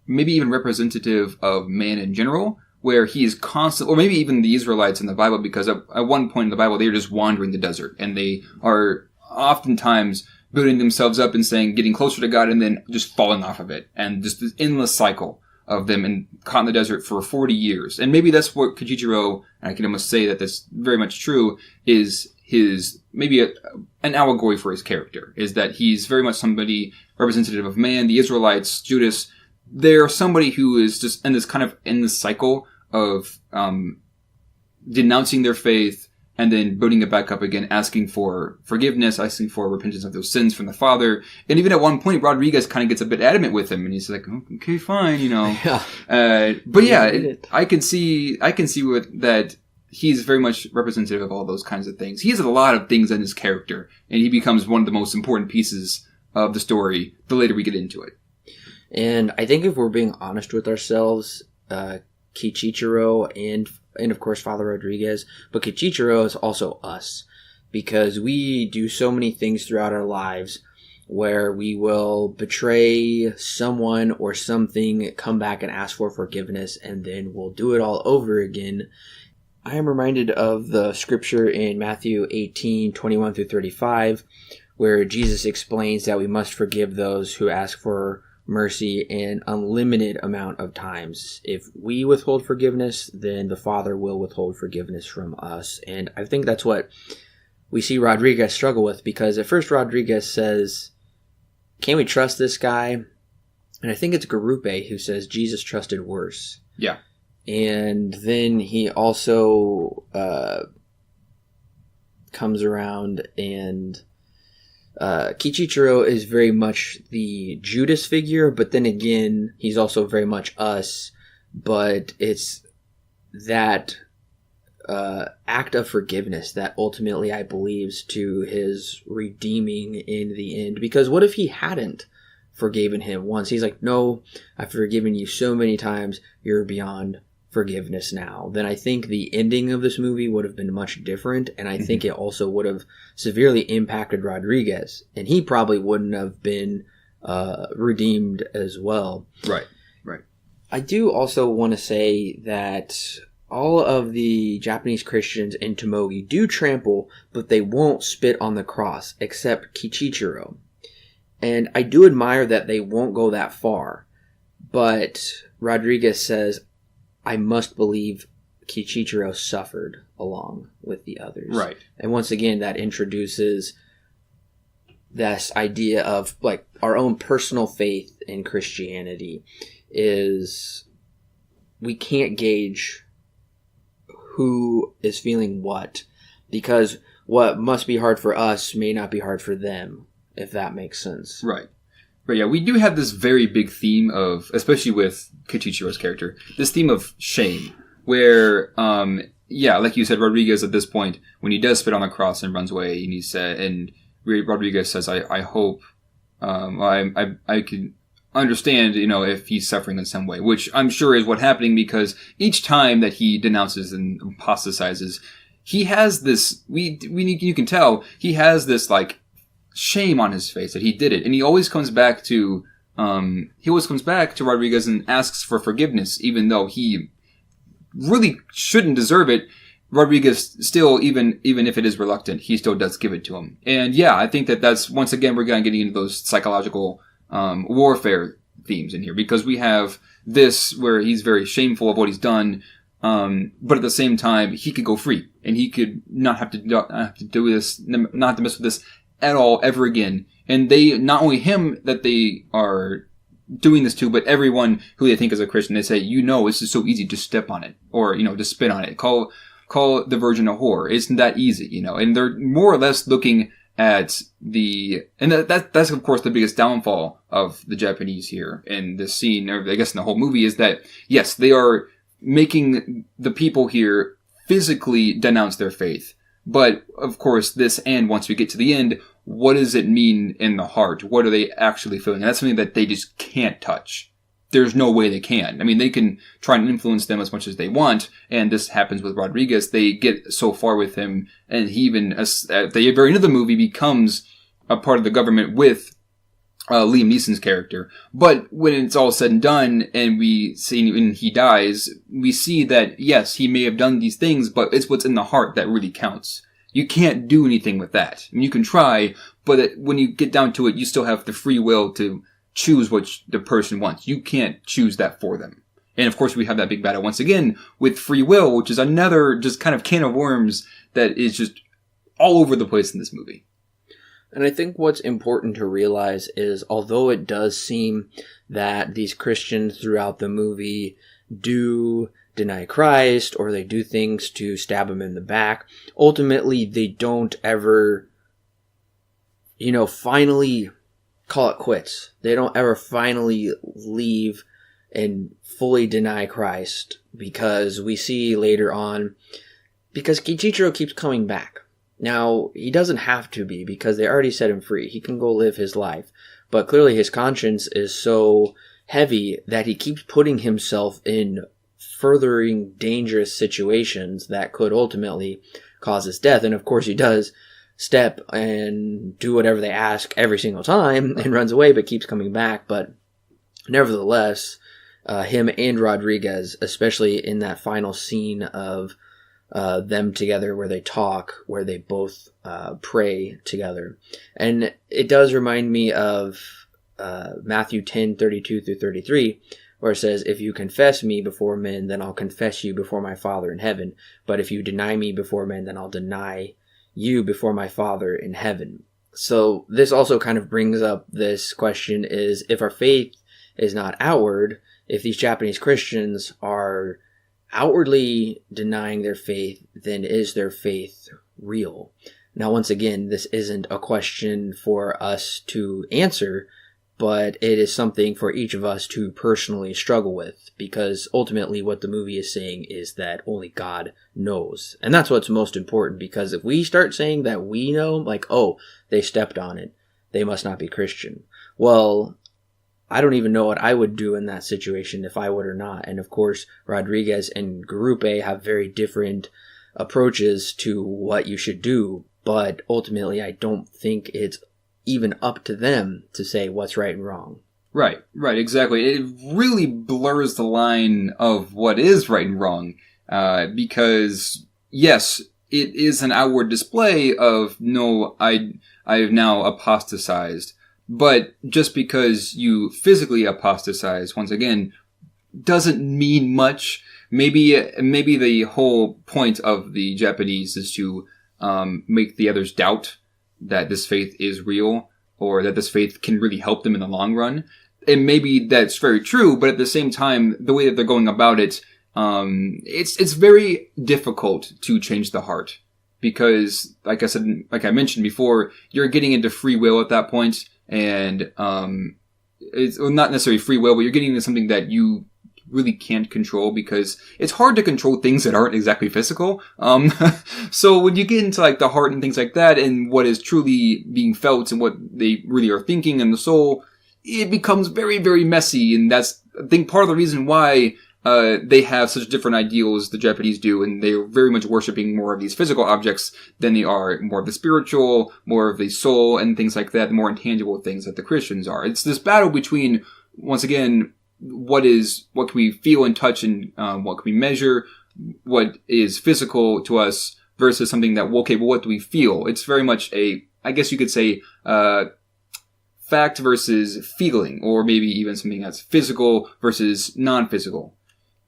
maybe even representative of man in general, where he is constant, or maybe even the Israelites in the Bible, because at one point in the Bible, they are just wandering the desert, and they are oftentimes building themselves up and getting closer to God, and then just falling off of it, and just this endless cycle of them caught in the desert for 40 years. And maybe that's what Kichichiro, and I can almost say that that's very much true, is his, maybe an allegory for his character, is that he's very much somebody representative of man. The Israelites, Judas, they're somebody who is just in this cycle of denouncing their faith, and then building it back up again, asking for forgiveness, asking for repentance of those sins from the Father. And even at one point, Rodriguez kind of gets a bit adamant with him, and he's like, "Oh, okay, fine, you know." Yeah. But yeah, I can see that he's very much representative of all those kinds of things. He has a lot of things in his character, and he becomes one of the most important pieces of the story the later we get into it. And I think if we're being honest with ourselves, Kichichiro and of course Father Rodriguez, but Kichichiro is also us, because we do so many things throughout our lives where we will betray someone or something, come back and ask for forgiveness, and then we'll do it all over again. I am reminded of the scripture in Matthew 18:21 through 35, where Jesus explains that we must forgive those who ask for mercy an unlimited amount of times. If we withhold forgiveness, then the Father will withhold forgiveness from us. And I think that's what we see Rodriguez struggle with, because at first Rodriguez says, "Can we trust this guy?" And I think it's Gruppe who says Jesus trusted worse. Yeah. And then he also comes around, and Kichichiro is very much the Judas figure, but then again, he's also very much us. But it's that act of forgiveness that ultimately, I believe, to his redeeming in the end. Because what if he hadn't forgiven him once? He's like, "No, I've forgiven you so many times, you're beyond forgiveness now." Then I think the ending of this movie would have been much different, and I think it also would have severely impacted Rodriguez, and he probably wouldn't have been redeemed as well. Right. I do also want to say that all of the Japanese Christians in Tomogi do trample, but they won't spit on the cross, except Kichichiro. And I do admire that they won't go that far, but Rodriguez says, "I must believe Kichichiro suffered along with the others." Right. And once again, that introduces this idea of like our own personal faith in Christianity is we can't gauge who is feeling what, because what must be hard for us may not be hard for them, if that makes sense. Right. But yeah, we do have this very big theme of, especially with Kichichiro's character, this theme of shame, where, like you said, Rodriguez at this point, when he does spit on the cross and runs away, and Rodriguez says, I hope, I can understand, if he's suffering in some way, which I'm sure is what's happening, because each time that he denounces and apostatizes, he has this, you can tell, he has this, like, shame on his face that he did it. And he always comes back to Rodriguez and asks for forgiveness, even though he really shouldn't deserve it. Rodriguez still, even if it is reluctant, he still does give it to him. And yeah, I think that's, once again, we're going to get into those psychological, warfare themes in here, because we have this where he's very shameful of what he's done. But at the same time, he could go free, and he could not have to do this, not have to mess with this at all ever again. And they, not only him that they are doing this to, but everyone who they think is a Christian, they say, this is so easy, just step on it, or, just spit on it, call the virgin a whore. Isn't that easy, and they're more or less looking at that's of course the biggest downfall of the Japanese here in this scene, or I guess in the whole movie, is that, yes, they are making the people here physically denounce their faith. But, of course, once we get to the end, what does it mean in the heart? What are they actually feeling? And that's something that they just can't touch. There's no way they can. I mean, they can try and influence them as much as they want, and this happens with Rodriguez. They get so far with him, and he even, at the very end of the movie, becomes a part of the government with Liam Neeson's character. But when it's all said and done, and we see when he dies, we see that, yes, he may have done these things, but it's what's in the heart that really counts. You can't do anything with that. I mean, you can try, but when you get down to it, you still have the free will to choose what the person wants. You can't choose that for them. And of course, we have that big battle once again with free will, which is another just kind of can of worms that is just all over the place in this movie. And I think what's important to realize is, although it does seem that these Christians throughout the movie do deny Christ, or they do things to stab him in the back, ultimately they don't ever, finally call it quits. They don't ever finally leave and fully deny Christ, because we see later on, because Kichichiro keeps coming back. Now, he doesn't have to be, because they already set him free. He can go live his life. But clearly his conscience is so heavy that he keeps putting himself in furthering dangerous situations that could ultimately cause his death. And of course he does step and do whatever they ask every single time and runs away, but keeps coming back. But nevertheless, him and Rodriguez, especially in that final scene of them together where they talk, where they both pray together. And it does remind me of Matthew 10:32-33, where it says, "If you confess me before men, then I'll confess you before my Father in heaven. But if you deny me before men, then I'll deny you before my Father in heaven." So this also kind of brings up this question, is if our faith is not outward, if these Japanese Christians are outwardly denying their faith, then is their faith real? Now, once again, this isn't a question for us to answer, but it is something for each of us to personally struggle with, because ultimately what the movie is saying is that only God knows. And that's what's most important, because if we start saying that we know, like, oh, they stepped on it, they must not be Christian. Well, I don't even know what I would do in that situation, if I would or not. And of course, Rodriguez and Garupe have very different approaches to what you should do, but ultimately I don't think it's even up to them to say what's right and wrong. Right, exactly. It really blurs the line of what is right and wrong, because yes, it is an outward display of, no, I have now apostatized. But just because you physically apostatize, once again, doesn't mean much. Maybe the whole point of the Japanese is to make the others doubt that this faith is real, or that this faith can really help them in the long run. And maybe that's very true, but at the same time, the way that they're going about it, it's very difficult to change the heart because, like I mentioned before, you're getting into free will at that point, and it's not necessarily free will, but you're getting into something that you really can't control because it's hard to control things that aren't exactly physical. So when you get into like the heart and things like that and what is truly being felt and what they really are thinking and the soul, it becomes very, very messy. And that's, I think, part of the reason why they have such different ideals, the Japanese do, and they're very much worshipping more of these physical objects than they are more of the spiritual, more of the soul and things like that, the more intangible things that the Christians are. It's this battle between, once again, what can we feel and touch and what can we measure, what is physical to us versus something that, well, what do we feel? It's very much I guess you could say, fact versus feeling, or maybe even something that's physical versus non-physical.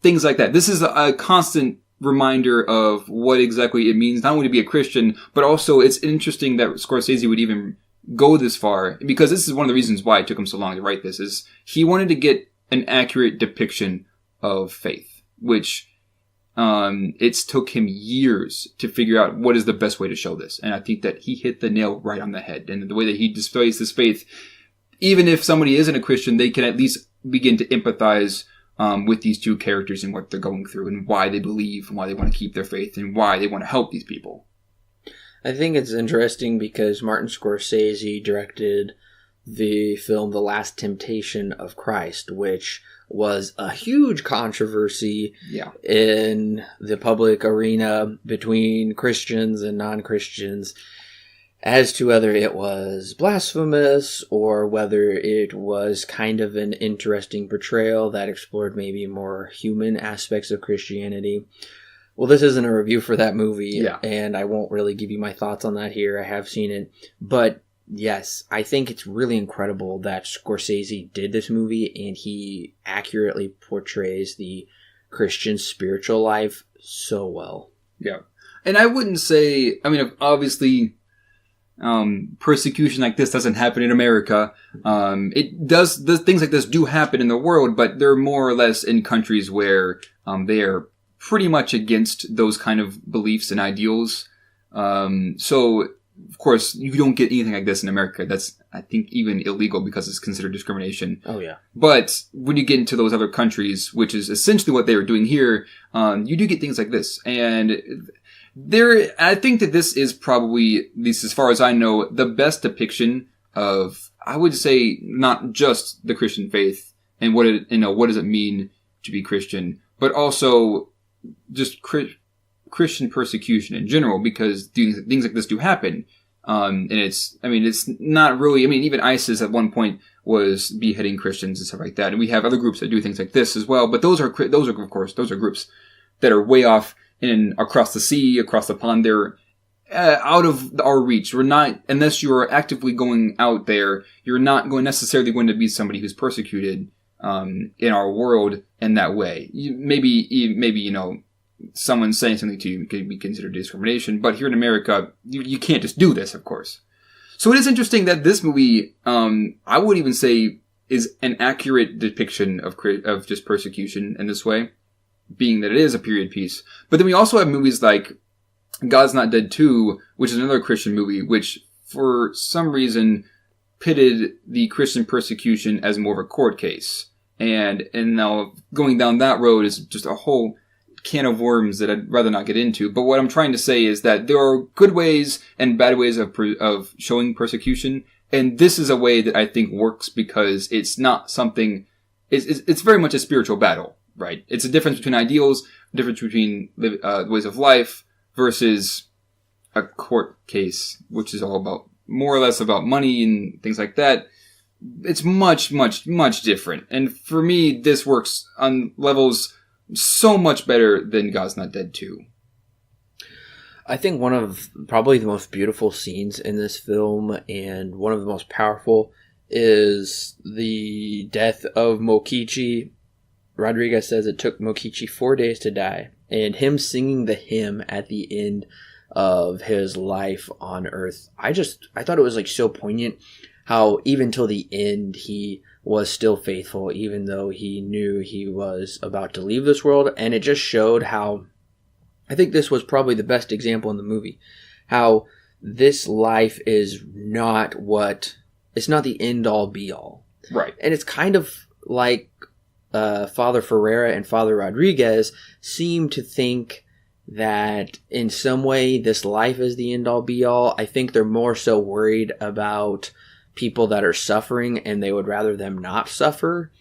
Things like that. This is a constant reminder of what exactly it means not only to be a Christian, but also it's interesting that Scorsese would even go this far, because this is one of the reasons why it took him so long to write this, is he wanted to get an accurate depiction of faith, which it took him years to figure out what is the best way to show this. And I think that he hit the nail right on the head. And the way that he displays this faith, even if somebody isn't a Christian, they can at least begin to empathize with these two characters and what they're going through and why they believe and why they want to keep their faith and why they want to help these people. I think it's interesting because Martin Scorsese directed the film The Last Temptation of Christ, which was a huge controversy in the public arena between Christians and non-Christians as to whether it was blasphemous or whether it was kind of an interesting portrayal that explored maybe more human aspects of Christianity. Well, this isn't a review for that movie, and I won't really give you my thoughts on that here. I have seen it, but yes, I think it's really incredible that Scorsese did this movie and he accurately portrays the Christian spiritual life so well. Yeah. And I wouldn't say, I mean, obviously, persecution like this doesn't happen in America. Things like this do happen in the world, but they're more or less in countries where they are pretty much against those kind of beliefs and ideals. So, of course, you don't get anything like this in America. That's, I think, even illegal because it's considered discrimination. Oh, yeah. But when you get into those other countries, which is essentially what they were doing here, you do get things like this. And I think that this is probably, at least as far as I know, the best depiction of, I would say, not just the Christian faith and what does it mean to be Christian, but also just Christian persecution in general, because things like this do happen. And it's not really, even ISIS at one point was beheading Christians and stuff like that. And we have other groups that do things like this as well. But those are groups that are way off and across the sea, across the pond. They're out of our reach. We're not, unless you are actively going out there, you're not necessarily going to be somebody who's persecuted in our world in that way. Maybe someone saying something to you could be considered discrimination, but here in America, you can't just do this, of course. So it is interesting that this movie, I would even say, is an accurate depiction of just persecution in this way, being that it is a period piece. But then we also have movies like God's Not Dead 2, which is another Christian movie, which for some reason pitted the Christian persecution as more of a court case. And now going down that road is just a whole can of worms that I'd rather not get into. But what I'm trying to say is that there are good ways and bad ways of showing persecution. And this is a way that I think works because it's not something, it's very much a spiritual battle, right? It's a difference between ideals, a difference between ways of life versus a court case, which is all about, more or less about money and things like that. It's much, much, much different. And for me, this works on levels so much better than God's Not Dead 2. I think one of probably the most beautiful scenes in this film and one of the most powerful is the death of Mokichi. Rodriguez says it took Mokichi 4 days to die, and him singing the hymn at the end of his life on Earth. I thought it was so poignant how even till the end he was still faithful, even though he knew he was about to leave this world. And it just showed how, I think this was probably the best example in the movie, how this life is not it's not the end all be all. Right. And it's kind of like Father Ferreira and Father Rodriguez seem to think that in some way this life is the end all be all. I think they're more so worried about people that are suffering, and they would rather them not suffer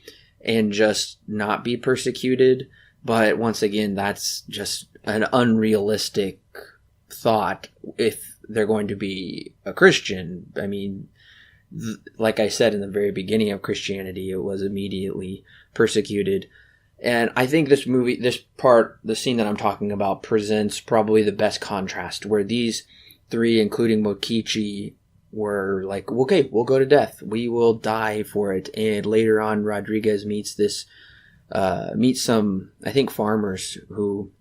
and just not be persecuted. But once again, that's just an unrealistic thought if they're going to be a Christian. I mean, like I said in the very beginning of Christianity, it was immediately persecuted. And I think this movie, the scene that I'm talking about, presents probably the best contrast, where these three, including Mokichi, were like, okay, we'll go to death. We will die for it. And later on, Rodriguez meets some, I think, farmers who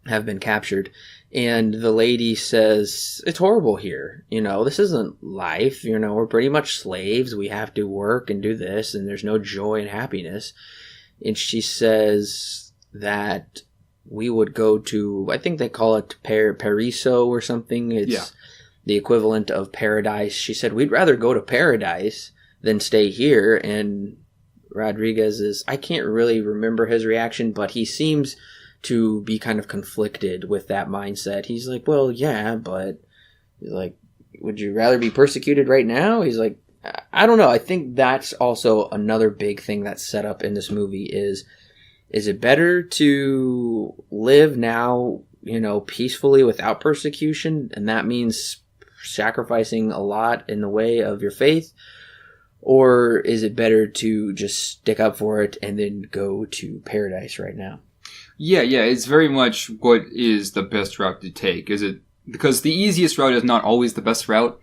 have been captured. And the lady says, it's horrible here. This isn't life. We're pretty much slaves. We have to work and do this, and there's no joy and happiness. And she says that we would go to, I think they call it Paraiso or something. It's the equivalent of paradise. She said, we'd rather go to paradise than stay here. And Rodriguez I can't really remember his reaction, but he seems to be kind of conflicted with that mindset. He's like, well, yeah, but like, would you rather be persecuted right now? He's like, I don't know. I think that's also another big thing that's set up in this movie is it better to live now, peacefully without persecution? And that means sacrificing a lot in the way of your faith? Or is it better to just stick up for it and then go to paradise right now? Yeah, it's very much what is the best route to take. Is it because the easiest route is not always the best route.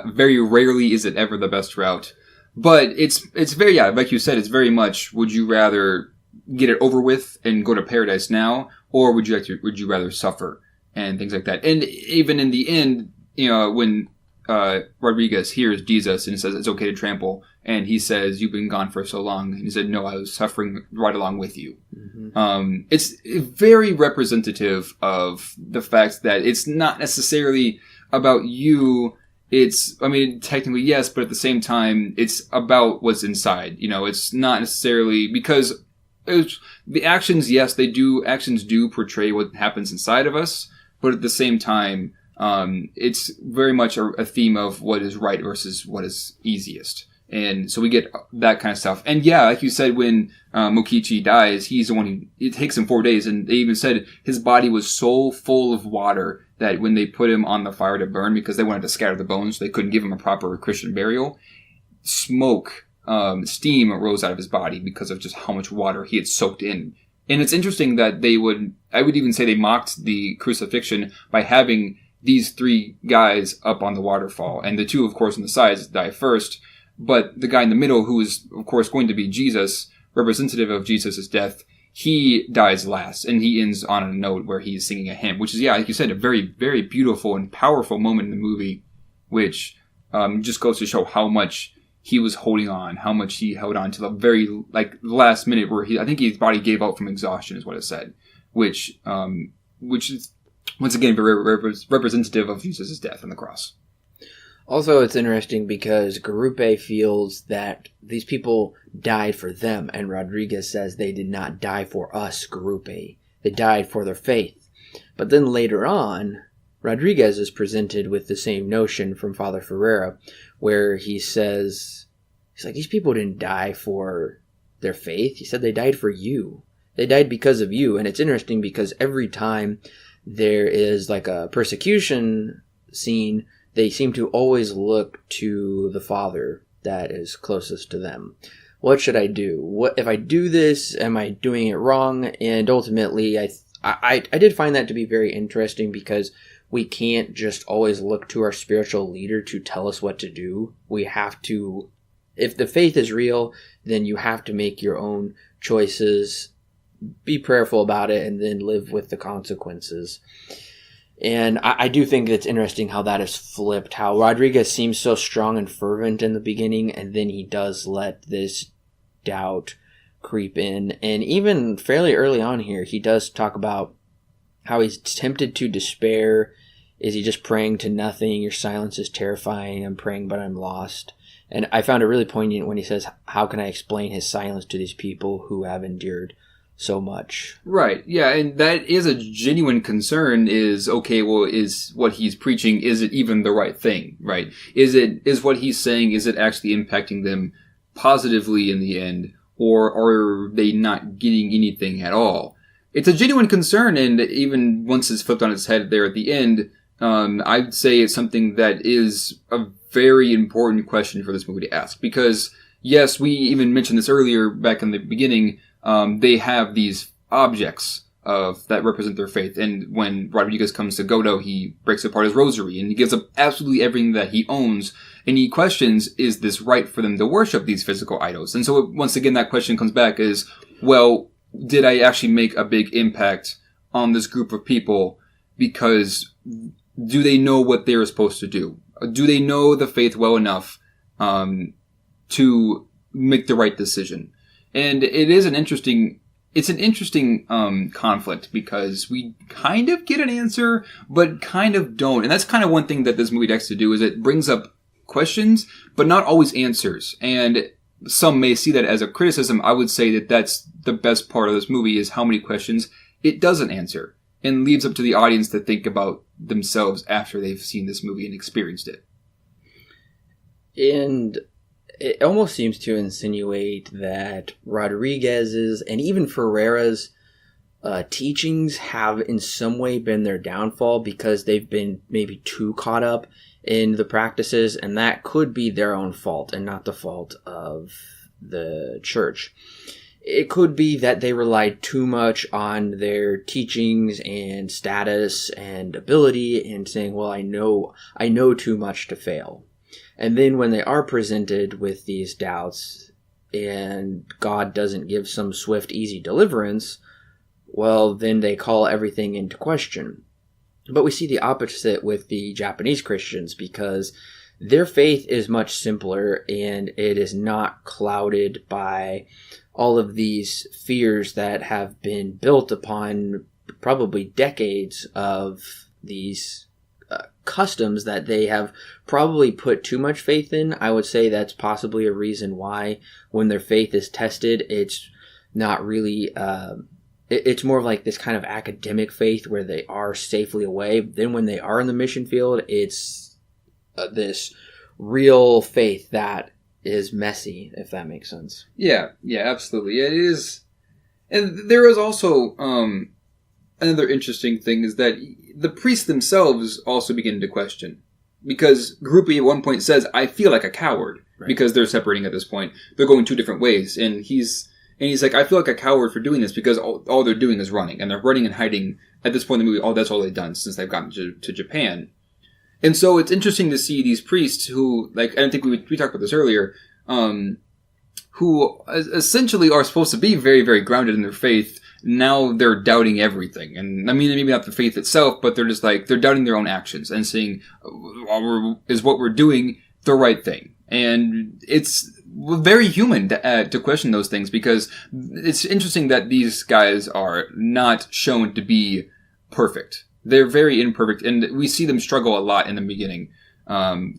Very rarely is it ever the best route. But it's very, like you said, it's very much, would you rather get it over with and go to paradise now, or would you rather suffer and things like that? And even in the end, when Rodriguez hears Jesus and says it's okay to trample, and he says, you've been gone for so long, and he said, no, I was suffering right along with you. Mm-hmm. It's very representative of the fact that it's not necessarily about you. Technically yes, but at the same time, it's about what's inside. It's not necessarily because the actions, yes, actions do portray what happens inside of us, but at the same time, it's very much a theme of what is right versus what is easiest. And so we get that kind of stuff. And yeah, like you said, when Mokichi dies, he's the one it takes him 4 days. And they even said his body was so full of water that when they put him on the fire to burn, because they wanted to scatter the bones, so they couldn't give him a proper Christian burial, smoke, steam rose out of his body because of just how much water he had soaked in. And it's interesting that I would even say they mocked the crucifixion by having these three guys up on the waterfall. And the two, of course, on the sides die first. But the guy in the middle, who is, of course, going to be Jesus, representative of Jesus' death, he dies last. And he ends on a note where he's singing a hymn, which is, like you said, a very, very beautiful and powerful moment in the movie, which just goes to show how much he was holding on, how much he held on to the very, last minute where I think his body gave out from exhaustion is what it said, which is, once again, very representative of Jesus' death on the cross. Also, it's interesting because Garupe feels that these people died for them, and Rodriguez says they did not die for us, Garupe. They died for their faith. But then later on, Rodriguez is presented with the same notion from Father Ferreira, where he says, he's like, these people didn't die for their faith. He said they died for you. They died because of you. And it's interesting because every time there is like a persecution scene, they seem to always look to the Father that is closest to them. What should I do? What if I do this? Am I doing it wrong? And ultimately, I did find that to be very interesting because we can't just always look to our spiritual leader to tell us what to do. We have to, if the faith is real, then you have to make your own choices, be prayerful about it, and then live with the consequences. And I do think it's interesting how that is flipped, how Rodriguez seems so strong and fervent in the beginning, and then he does let this doubt creep in. And even fairly early on here, he does talk about how he's tempted to despair. Is he just praying to nothing? Your silence is terrifying. I'm praying, but I'm lost. And I found it really poignant when he says, how can I explain his silence to these people who have endured so much? Right. Yeah. And that is a genuine concern is, okay, well, is what he's preaching, is it even the right thing? Right. Is what he's saying, is it actually impacting them positively in the end? Or are they not getting anything at all? It's a genuine concern. And even once it's flipped on its head there at the end, I'd say it's something that is a very important question for this movie to ask. Because yes, we even mentioned this earlier back in the beginning. They have these objects that represent their faith. And when Rodriguez comes to Godo, he breaks apart his rosary and he gives up absolutely everything that he owns. And he questions, is this right for them to worship these physical idols? And so once again, that question comes back is, well, did I actually make a big impact on this group of people? Because do they know what they're supposed to do? Do they know the faith well enough to make the right decision? And it is an interesting conflict because we kind of get an answer, but kind of don't. And that's kind of one thing that this movie likes to do is it brings up questions, but not always answers. And some may see that as a criticism. I would say that that's the best part of this movie is how many questions it doesn't answer and leaves up to the audience to think about themselves after they've seen this movie and experienced it. And it almost seems to insinuate that Rodriguez's and even Ferrera's teachings have in some way been their downfall because they've been maybe too caught up in the practices, and that could be their own fault and not the fault of the church. It could be that they relied too much on their teachings and status and ability and saying, well, I know too much to fail. And then when they are presented with these doubts and God doesn't give some swift, easy deliverance, well, then they call everything into question. But we see the opposite with the Japanese Christians because their faith is much simpler and it is not clouded by all of these fears that have been built upon probably decades of these customs that they have probably put too much faith in. I would say that's possibly a reason why when their faith is tested, it's not really, it's more of like this kind of academic faith where they are safely away. Then when they are in the mission field, it's this real faith that is messy, if that makes sense. Yeah, absolutely. It is. And there is also another interesting thing is that the priests themselves also begin to question. Because Group E at one point says, I feel like a coward. Right. Because they're separating at this point. They're going two different ways. And he's like, I feel like a coward for doing this because all they're doing is running. And they're running and hiding. At this point in the movie, that's all they've done since they've gotten to Japan. And so it's interesting to see these priests who, like, I think we talked about this earlier, who essentially are supposed to be very, very grounded in their faith. Now they're doubting everything. And I mean, maybe not the faith itself, but they're just like, they're doubting their own actions and saying, is what we're doing the right thing? And it's very human to question those things because it's interesting that these guys are not shown to be perfect. They're very imperfect, and we see them struggle a lot in the beginning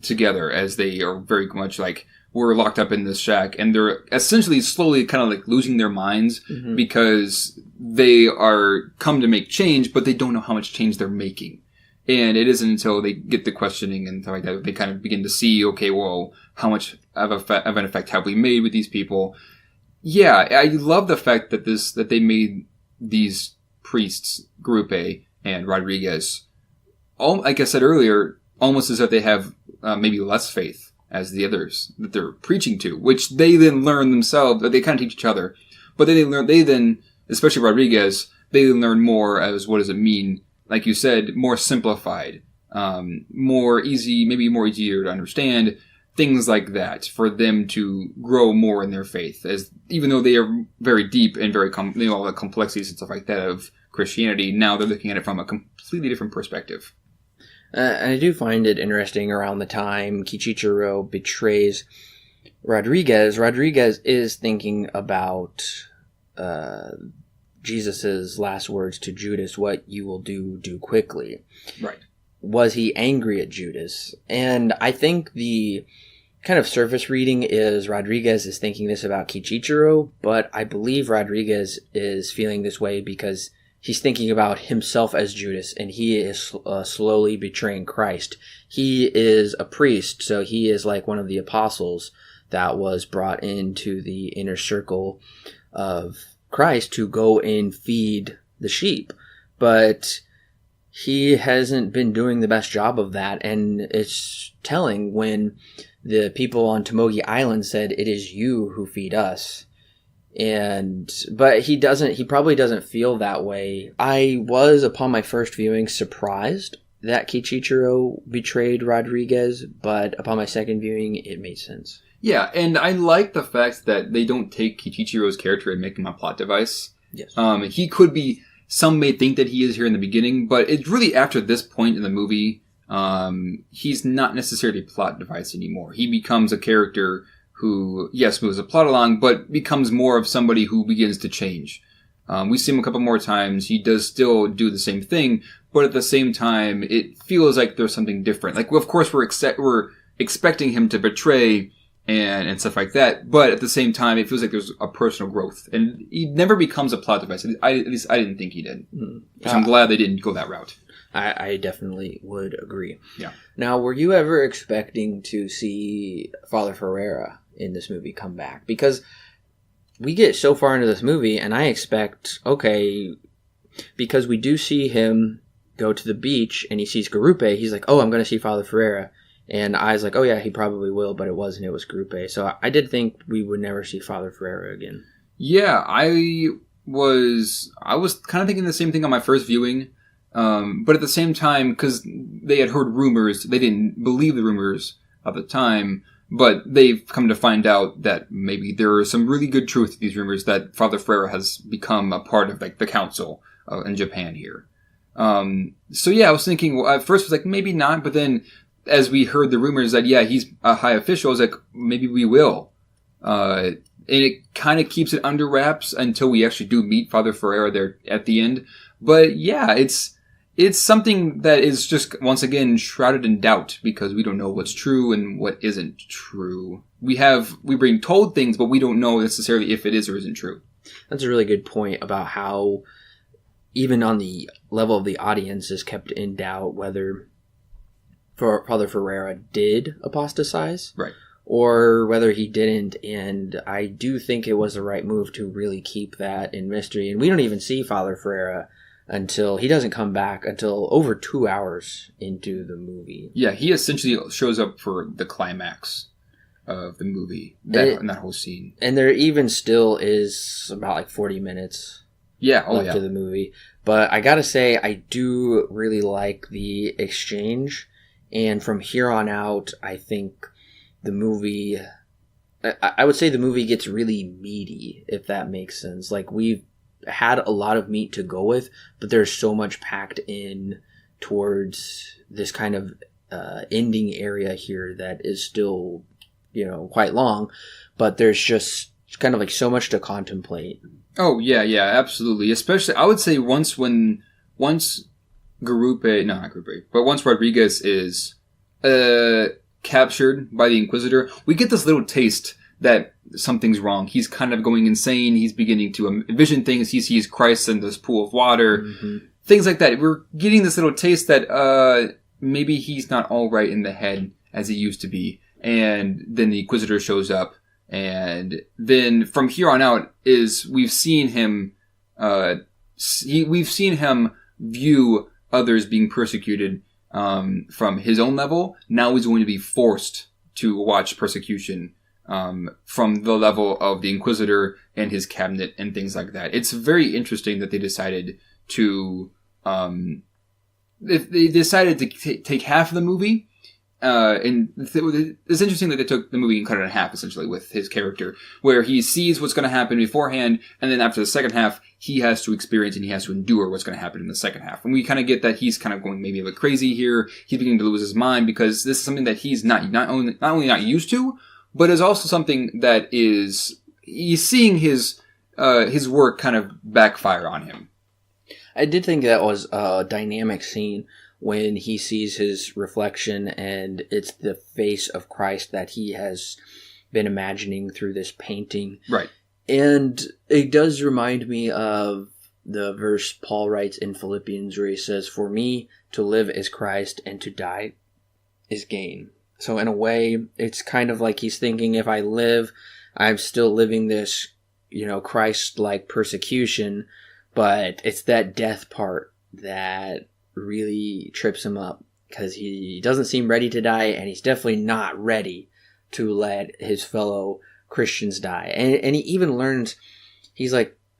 together as they are very much like, we're locked up in this shack, and they're essentially slowly kind of like losing their minds because they are come to make change, but they don't know how much change they're making. And it isn't until they get the questioning and stuff like that they kind of begin to see, okay, well, how much of an effect have we made with these people? Yeah, I love the fact that they made these priests, Group A and Rodriguez, like I said earlier, almost as if they have maybe less faith as the others that they're preaching to, which they then learn themselves. They kind of teach each other, but then they then, especially Rodriguez, they learn more as what does it mean. Like you said, more simplified, more easy, maybe more easier to understand, things like that for them to grow more in their faith. As even though they are very deep and very all the complexities and stuff like that of Christianity. Now they're looking at it from a completely different perspective. And I do find it interesting around the time Kichichiro betrays Rodriguez. Rodriguez is thinking about Jesus's last words to Judas, "What you will do, do quickly." Right. Was he angry at Judas? And I think the kind of surface reading is Rodriguez is thinking this about Kichichiro, but I believe Rodriguez is feeling this way because he's thinking about himself as Judas, and he is slowly betraying Christ. He is a priest, so he is like one of the apostles that was brought into the inner circle of Christ to go and feed the sheep. But he hasn't been doing the best job of that, and it's telling when the people on Tomogi Island said, "It is you who feed us." But he probably doesn't feel that way. I was, upon my first viewing, surprised that Kichichiro betrayed Rodriguez, but upon my second viewing, it made sense. Yeah, and I like the fact that they don't take Kichichiro's character and make him a plot device. Yes. He could be, some may think that he is here in the beginning, but it's really after this point in the movie, he's not necessarily a plot device anymore. He becomes a character who, yes, moves the plot along, but becomes more of somebody who begins to change. We see him a couple more times. He does still do the same thing, but at the same time, it feels like there's something different. Like, of course, we're expecting him to betray and stuff like that, but at the same time, it feels like there's a personal growth, and he never becomes a plot device. At least I didn't think he did. So I'm glad they didn't go that route. I definitely would agree. Yeah. Now, were you ever expecting to see Father Ferreira in this movie come back? Because we get so far into this movie, and I expect, okay, because we do see him go to the beach, and he sees Garupe, he's like, oh, I'm going to see Father Ferreira. And I was like, oh yeah, he probably will, but it wasn't. It was Garupe. So I did think we would never see Father Ferreira again. Yeah, I was kind of thinking the same thing on my first viewing. But at the same time, because they had heard rumors, they didn't believe the rumors at the time, but they've come to find out that maybe there is some really good truth to these rumors that Father Ferreira has become a part of like the council in Japan here. So yeah, I was thinking, well, at first I was like, maybe not, but then as we heard the rumors that, yeah, he's a high official, I was like, maybe we will. And it kind of keeps it under wraps until we actually do meet Father Ferreira there at the end. But yeah, it's something that is just, once again, shrouded in doubt because we don't know what's true and what isn't true. We're being told things, but we don't know necessarily if it is or isn't true. That's a really good point about how even on the level of the audience is kept in doubt whether Father Ferreira did apostatize. Right. Or whether he didn't, and I do think it was the right move to really keep that in mystery. And we don't even see Father Ferreira until he doesn't come back until over 2 hours into the movie. Yeah, he essentially shows up for the climax of the movie, in that whole scene. And there even still is about like 40 minutes left of the movie. But I gotta say, I do really like the exchange. And from here on out, I think the movie, I would say the movie gets really meaty, if that makes sense. Like, we've had a lot of meat to go with, but there's so much packed in towards this kind of ending area here that is still, quite long, but there's just kind of like so much to contemplate. Oh, yeah, absolutely. Especially, I would say once Rodriguez is captured by the Inquisitor, we get this little taste that something's wrong. He's kind of going insane. He's beginning to envision things. He sees Christ in this pool of water. Mm-hmm. Things like that. We're getting this little taste that maybe he's not all right in the head as he used to be. And then the Inquisitor shows up. And then from here on out we've seen him view others being persecuted from his own level. Now he's going to be forced to watch persecution from the level of the Inquisitor and his cabinet and things like that. It's very interesting that they decided to take half of the movie It's interesting that they took the movie and cut it in half, essentially, with his character, where he sees what's going to happen beforehand, and then after the second half, he has to experience and he has to endure what's going to happen in the second half. And we kind of get that he's kind of going maybe a bit crazy here. He's beginning to lose his mind because this is something that he's not only not used to, but is also something that he's seeing his work kind of backfire on him. I did think that was a dynamic scene when he sees his reflection and it's the face of Christ that he has been imagining through this painting. Right. And it does remind me of the verse Paul writes in Philippians where he says, "For me to live is Christ and to die is gain." So in a way, it's kind of like he's thinking, if I live, I'm still living this, Christ-like persecution, but it's that death part that really trips him up because he doesn't seem ready to die, and he's definitely not ready to let his fellow Christians die. And he even learns, he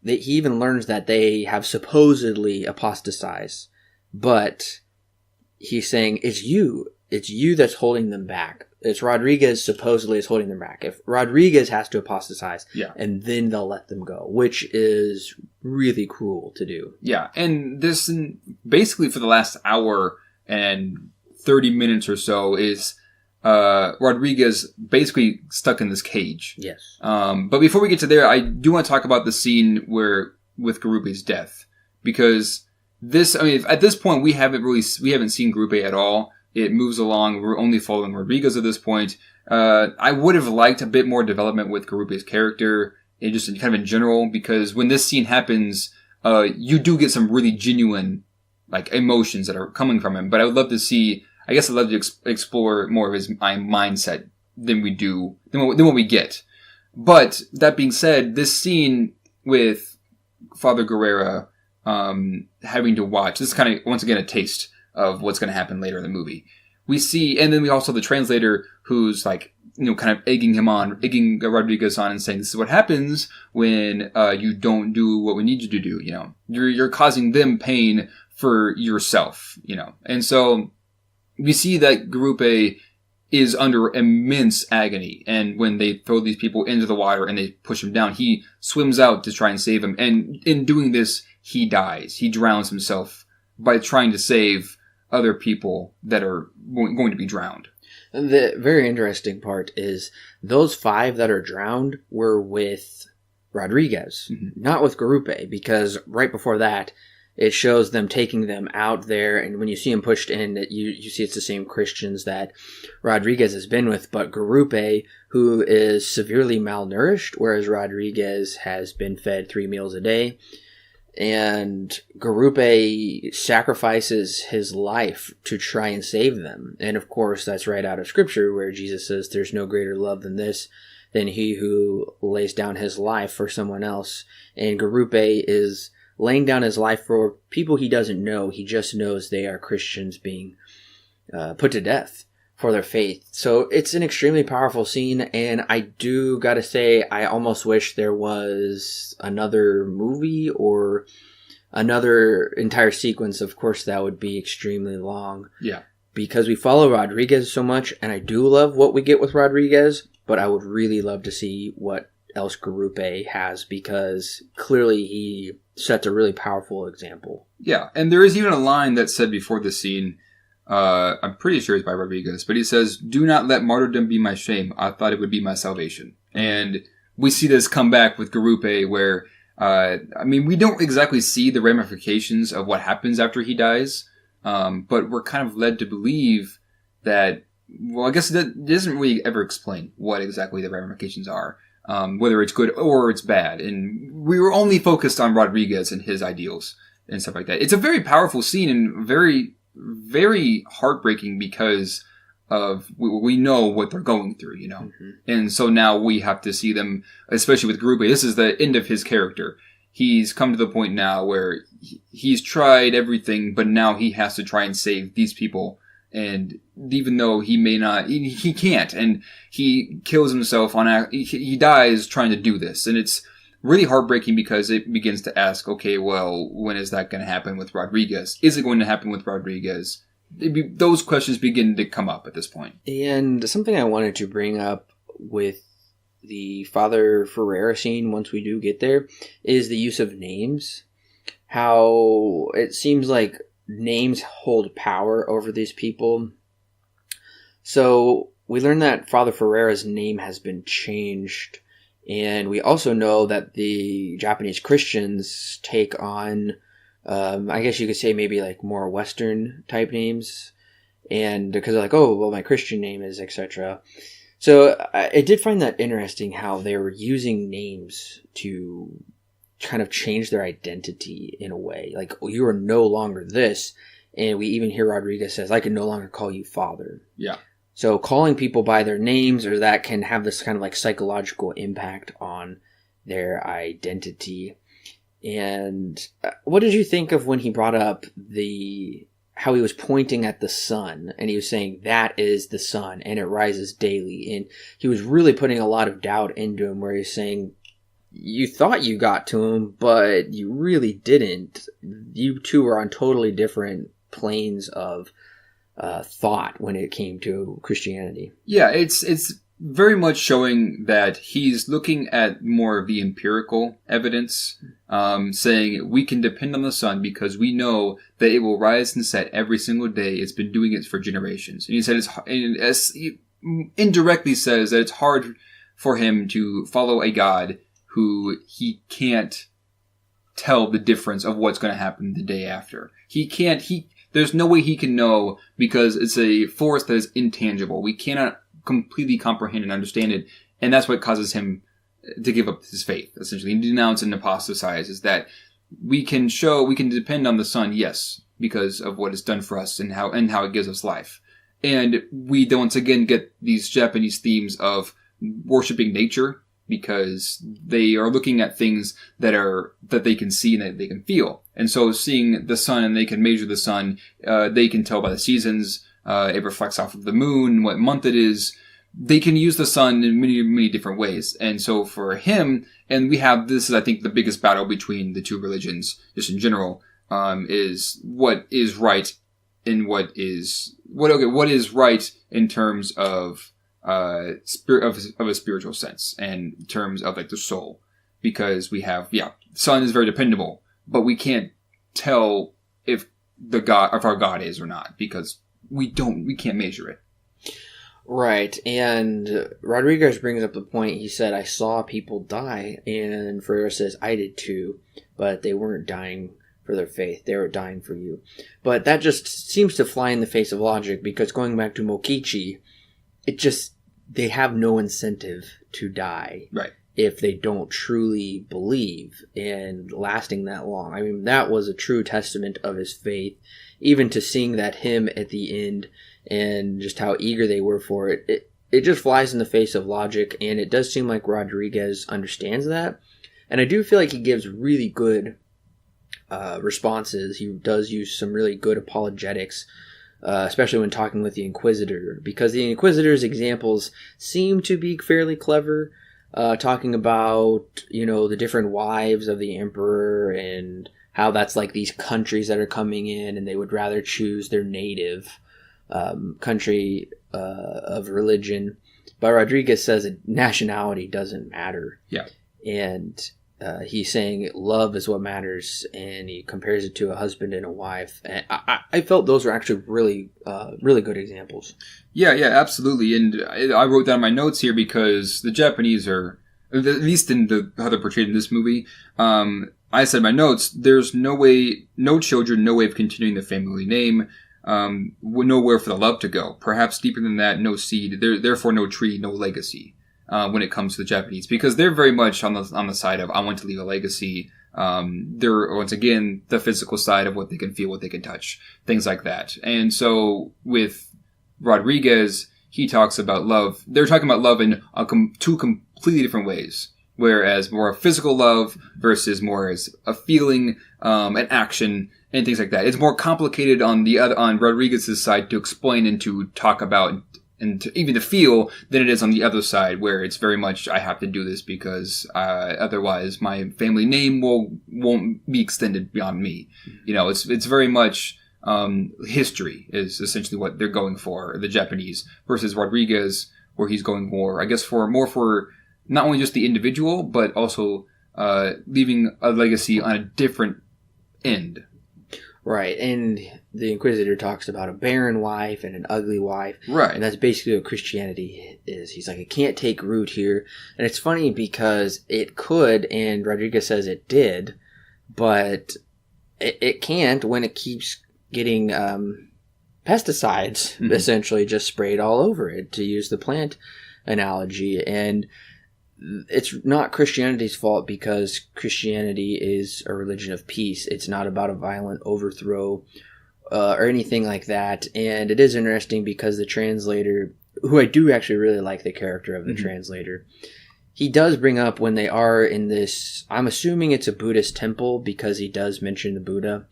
even learns that they have supposedly apostatized, but he's saying it's you that's holding them back. It's Rodriguez supposedly is holding them back. If Rodriguez has to apostatize, and then they'll let them go, which is really cruel to do. Yeah, and this basically for the last hour and 30 minutes or so is Rodriguez basically stuck in this cage. Yes. But before we get to there, I do want to talk about the scene with Garupe's death, because at this point we haven't seen Garupe at all. It moves along. We're only following Rodriguez at this point. I would have liked a bit more development with Garupe's character, just kind of in general, because when this scene happens, you do get some really genuine, emotions that are coming from him. But I would love to see, I'd love to explore more of his mindset than what we get. But that being said, this scene with Father Guerrera, having to watch, this is kind of, once again, a taste of what's going to happen later in the movie. We see, and then we also have the translator who's kind of egging Rodriguez on and saying, this is what happens when you don't do what we need you to do. You're causing them pain for yourself. And so we see that Garupe is under immense agony, and when they throw these people into the water and they push him down, he swims out to try and save him. And in doing this, he dies. He drowns himself by trying to save other people that are going to be drowned. And the very interesting part is those 5 that are drowned were with Rodriguez, not with Garupe, because right before that, it shows them taking them out there, and when you see them pushed in, you see it's the same Christians that Rodriguez has been with, but Garupe, who is severely malnourished, whereas Rodriguez has been fed 3 meals a day, and Garupe sacrifices his life to try and save them. And of course, that's right out of Scripture, where Jesus says, there's no greater love than this, than he who lays down his life for someone else. And Garupe is laying down his life for people he doesn't know. He just knows they are Christians being put to death for their faith. So it's an extremely powerful scene, and I do gotta say, I almost wish there was another movie or another entire sequence. Of course, that would be extremely long. Yeah. Because we follow Rodriguez so much, and I do love what we get with Rodriguez, but I would really love to see what else Garupe has, because clearly he sets a really powerful example. Yeah, and there is even a line that's said before the scene, I'm pretty sure it's by Rodriguez, but he says, "Do not let martyrdom be my shame. I thought it would be my salvation." And we see this come back with Garupe where, we don't exactly see the ramifications of what happens after he dies, but we're kind of led to believe that, well, I guess it doesn't really ever explain what exactly the ramifications are, whether it's good or it's bad. And we were only focused on Rodriguez and his ideals and stuff like that. It's a very powerful scene and very, very heartbreaking because of we know what they're going through, And so now we have to see them, especially with Garupe. This is the end of his character. He's come to the point now where he's tried everything, but now he has to try and save these people. And even though he may not, he can't, and he kills himself he dies trying to do this. And it's really heartbreaking because it begins to ask, okay, well, when is that going to happen with Rodriguez? Is it going to happen with Rodriguez? those questions begin to come up at this point. And something I wanted to bring up with the Father Ferreira scene, once we do get there, is the use of names. How it seems like names hold power over these people. So we learn that Father Ferreira's name has been changed. And we also know that the Japanese Christians take on, I guess you could say maybe like more Western type names. And because they're like, oh, well, my Christian name is etc. So I did find that interesting how they were using names to kind of change their identity in a way. Like, oh, you are no longer this. And we even hear Rodriguez says, I can no longer call you father. Yeah. So calling people by their names or that can have this kind of like psychological impact on their identity. And what did you think of when he brought up how he was pointing at the sun and he was saying that is the sun and it rises daily, and he was really putting a lot of doubt into him where he's saying you thought you got to him but you really didn't. You two are on totally different planes of thought when it came to Christianity. Yeah, it's very much showing that he's looking at more of the empirical evidence, saying we can depend on the sun because we know that it will rise and set every single day. It's been doing it for generations. And he said he indirectly says that it's hard for him to follow a God who he can't tell the difference of what's going to happen the day after. There's no way he can know because it's a force that is intangible. We cannot completely comprehend and understand it, and that's what causes him to give up his faith, essentially, and denounce and apostatize, is that we can depend on the sun, yes, because of what it's done for us and how it gives us life. And we once again get these Japanese themes of worshiping nature because they are looking at things that they can see and that they can feel. And so seeing the sun, and they can measure the sun, they can tell by the seasons, it reflects off of the moon, what month it is. They can use the sun in many, many different ways. And so for him, and this is, I think, the biggest battle between the two religions, just in general, is what is right and what is right in terms of a spiritual sense and in terms of like the soul. Because we have, sun is very dependable, but we can't tell if our God is or not because we can't measure it. Right. And Rodriguez brings up the point. He said, I saw people die, and Ferreira says, I did too, but they weren't dying for their faith. They were dying for you. But that just seems to fly in the face of logic, because going back to Mokichi, they have no incentive to die. Right. If they don't truly believe and lasting that long. I mean, that was a true testament of his faith, even to seeing that hymn at the end and just how eager they were for it. It just flies in the face of logic, and it does seem like Rodriguez understands that. And I do feel like he gives really good responses. He does use some really good apologetics, especially when talking with the Inquisitor, because the Inquisitor's examples seem to be fairly clever. Talking about, the different wives of the emperor and how that's like these countries that are coming in and they would rather choose their native country of religion. But Rodriguez says that nationality doesn't matter. Yeah. And he's saying love is what matters, and he compares it to a husband and a wife. And I felt those were actually really, really good examples. Yeah, absolutely. And I wrote down my notes here because the Japanese are, at least in how they're portrayed in this movie, I said in my notes, there's no way, no children, no way of continuing the family name, nowhere for the love to go. Perhaps deeper than that, no seed, therefore no tree, no legacy. When it comes to the Japanese, because they're very much on the side of, I want to leave a legacy. They're, once again, the physical side of what they can feel, what they can touch, things like that. And so with Rodriguez, he talks about love. They're talking about love in two completely different ways. Whereas more physical love versus more as a feeling, an action, and things like that. It's more complicated on Rodriguez's side to explain and to talk about and even to feel than it is on the other side, where it's very much, I have to do this because otherwise my family name won't be extended beyond me. It's very much history is essentially what they're going for, the Japanese, versus Rodriguez, where he's going more, I guess, for not only just the individual, but also leaving a legacy on a different end. Right, and the Inquisitor talks about a barren wife and an ugly wife. Right. And that's basically what Christianity is. He's like, it can't take root here. And it's funny because it could, and Rodriguez says it did, but it can't when it keeps getting pesticides, essentially, just sprayed all over it, to use the plant analogy. And it's not Christianity's fault because Christianity is a religion of peace. It's not about a violent overthrow or anything like that. And it is interesting because the translator, who I do actually really like the character of the translator, he does bring up when they are in this, I'm assuming it's a Buddhist temple because he does mention the Buddha.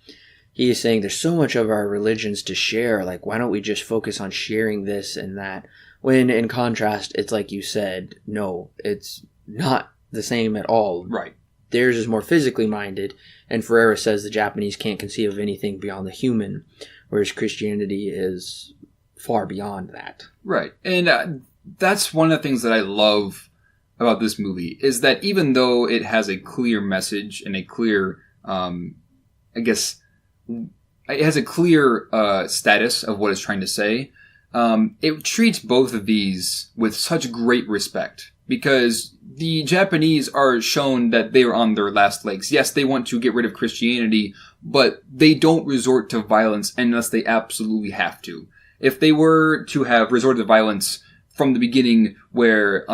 He is saying there's so much of our religions to share. Like, why don't we just focus on sharing this and that? When, in contrast, it's like you said, no, it's not the same at all. Right. Theirs is more physically minded, and Ferreira says the Japanese can't conceive of anything beyond the human, whereas Christianity is far beyond that. Right. And that's one of the things that I love about this movie, is that even though it has a clear message and a clear, I guess, it has a clear status of what it's trying to say, it treats both of these with such great respect, because the Japanese are shown that they are on their last legs. Yes, they want to get rid of Christianity, but they don't resort to violence unless they absolutely have to. If they were to have resorted to violence from the beginning, where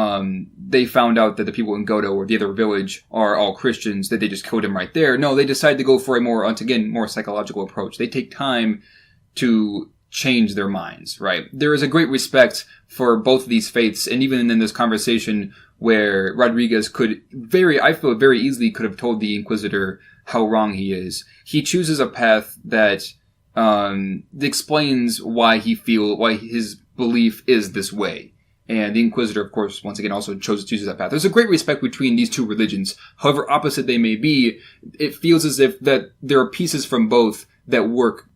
they found out that the people in Godo or the other village are all Christians, that they just killed them right there. No, they decide to go for a more, once again, more psychological approach. They take time to change their minds, right? There is a great respect for both of these faiths, and even in this conversation where Rodriguez I feel very easily could have told the Inquisitor how wrong he is. He chooses a path that explains why his belief is this way. And the Inquisitor, of course, once again, also chooses that path. There's a great respect between these two religions. However opposite they may be, it feels as if that there are pieces from both that work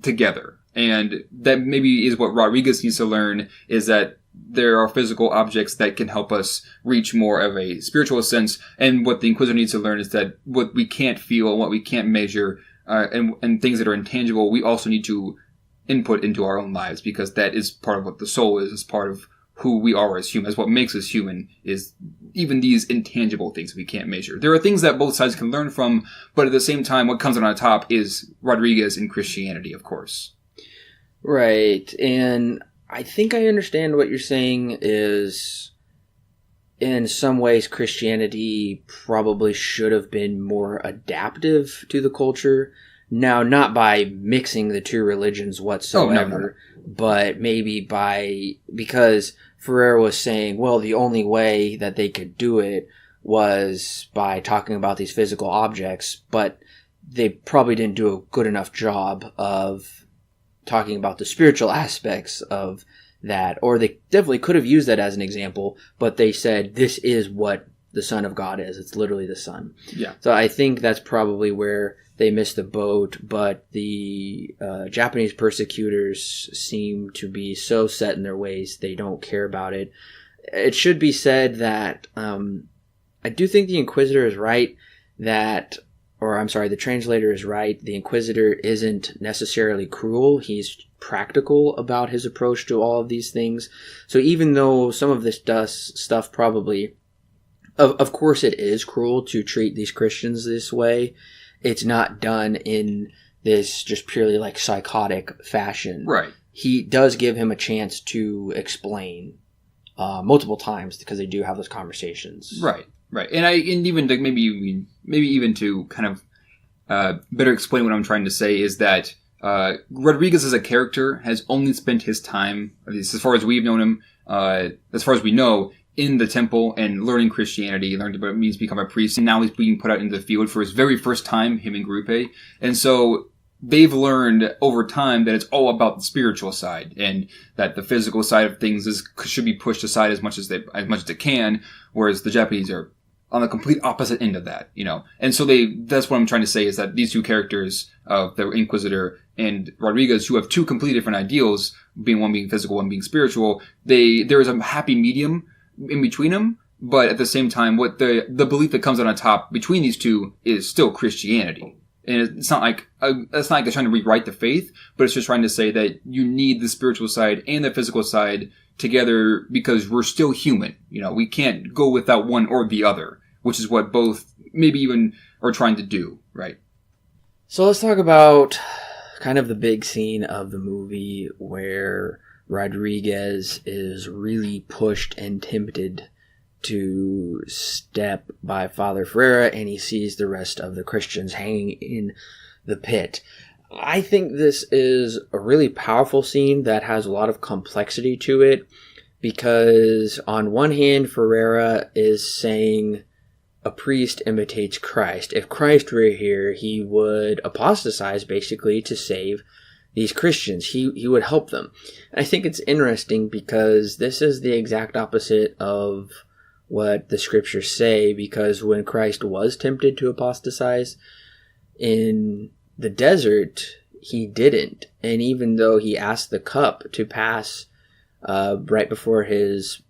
together. And that maybe is what Rodriguez needs to learn, is that there are physical objects that can help us reach more of a spiritual sense. And what the Inquisitor needs to learn is that what we can't feel, what we can't measure, and things that are intangible, we also need to input into our own lives, because that is part of what the soul is part of who we are as humans. What makes us human is even these intangible things we can't measure. There are things that both sides can learn from, but at the same time, what comes on top is Rodriguez and Christianity, of course. Right, and I think I understand what you're saying is, in some ways, Christianity probably should have been more adaptive to the culture. Now, not by mixing the two religions whatsoever, but maybe because Ferrer was saying, well, the only way that they could do it was by talking about these physical objects, but they probably didn't do a good enough job of talking about the spiritual aspects of that, or they definitely could have used that as an example, but they said this is what the Son of God is. It's literally the Son. Yeah. So I think that's probably where they missed the boat, but the Japanese persecutors seem to be so set in their ways they don't care about it. It should be said that I do think the Inquisitor is right the translator is right. The Inquisitor isn't necessarily cruel. He's practical about his approach to all of these things. So even though some of this stuff probably, of course it is cruel to treat these Christians this way, it's not done in this just purely like psychotic fashion. Right. He does give him a chance to explain multiple times, because they do have those conversations. Right. Right. And even to maybe even to kind of better explain what I'm trying to say is that Rodriguez as a character has only spent his time, at least as far as we've known him, as far as we know, in the temple and learning Christianity, learned what it means to become a priest. And now he's being put out into the field for his very first time, him and Grupe. And so they've learned over time that it's all about the spiritual side, and that the physical side of things should be pushed aside as much as it can, whereas the Japanese are on the complete opposite end of that, you know. And so that's what I'm trying to say, is that these two characters of the Inquisitor and Rodriguez, who have two completely different ideals, one being physical, one being spiritual, there is a happy medium in between them, but at the same time, what the belief that comes out on top between these two is still Christianity. And it's not like they're trying to rewrite the faith, but it's just trying to say that you need the spiritual side and the physical side together because we're still human. We can't go without one or the other, which is what both maybe even are trying to do, right? So let's talk about kind of the big scene of the movie where Rodriguez is really pushed and tempted to step by Father Ferreira, and he sees the rest of the Christians hanging in the pit. I think this is a really powerful scene that has a lot of complexity to it, because on one hand, Ferreira is saying a priest imitates Christ. If Christ were here, he would apostatize basically to save these Christians. He would help them. And I think it's interesting because this is the exact opposite of what the scriptures say, because when Christ was tempted to apostatize in the desert, he didn't. And even though he asked the cup to pass right before his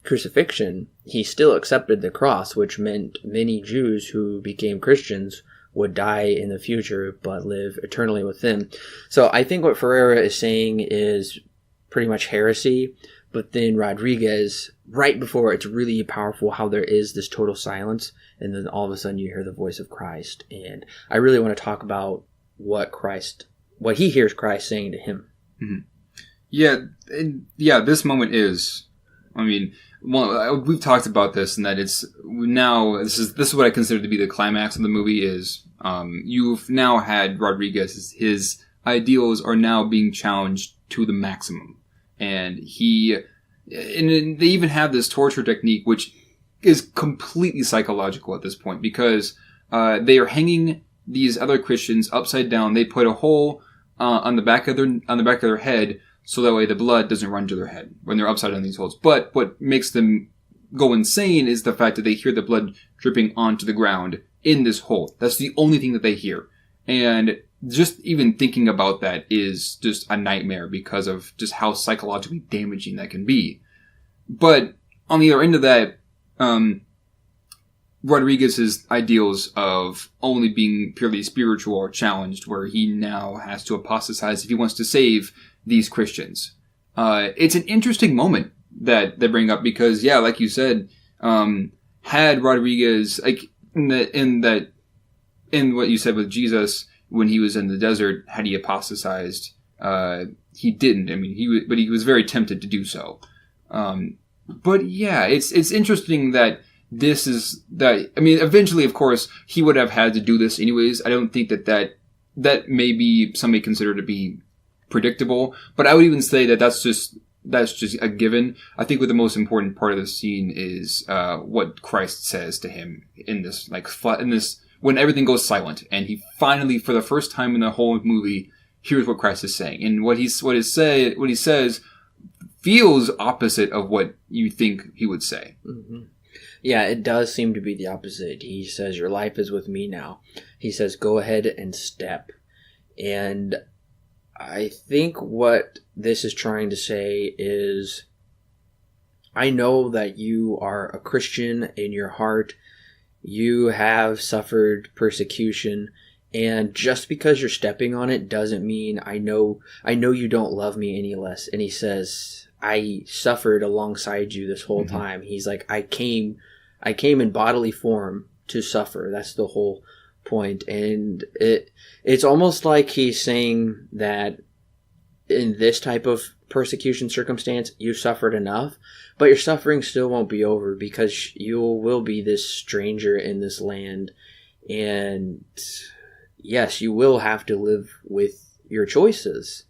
crucifixion, he still accepted the cross, which meant many Jews who became Christians would die in the future but live eternally with him. So I think what Ferreira is saying is pretty much heresy, but then Rodriguez, right before, it's really powerful how there is this total silence, and then all of a sudden you hear the voice of Christ. And I really want to talk about what he hears Christ saying to him. Mm-hmm. Yeah, this moment is, we've talked about this, and that it's now, this is what I consider to be the climax of the movie is, you've now had Rodriguez, his ideals are now being challenged to the maximum. And they even have this torture technique, which is completely psychological at this point, because they are hanging these other Christians upside down. They put a hole on the back of their head, so that way the blood doesn't run to their head when they're upside down these holes. But what makes them go insane is the fact that they hear the blood dripping onto the ground in this hole. That's the only thing that they hear, and just even thinking about that is just a nightmare because of just how psychologically damaging that can be. But on the other end of that, Rodriguez's ideals of only being purely spiritual are challenged, where he now has to apostatize if he wants to save these Christians. It's an interesting moment that they bring up because, yeah, like you said, had Rodriguez, like in what you said with Jesus, when he was in the desert, had he apostatized, he didn't. He was very tempted to do so. But yeah, it's interesting that eventually, of course, he would have had to do this anyways. I don't think that may be somebody considered to be predictable, but I would even say that that's just a given. I think what the most important part of the scene is, what Christ says to him in this, when everything goes silent, and he finally, for the first time in the whole movie, hears what Christ is saying. And what he says feels opposite of what you think he would say. Mm-hmm. Yeah, it does seem to be the opposite. He says, "Your life is with me now." He says, "Go ahead and step." And I think what this is trying to say is, I know that you are a Christian in your heart. You have suffered persecution, and just because you're stepping on it doesn't mean I know you don't love me any less. And he says, I suffered alongside you this whole time. He's like, I came in bodily form to suffer. That's the whole point. And it's almost like he's saying that in this type of persecution circumstance, you suffered enough, but your suffering still won't be over, because you will be this stranger in this land. And yes, you will have to live with your choices.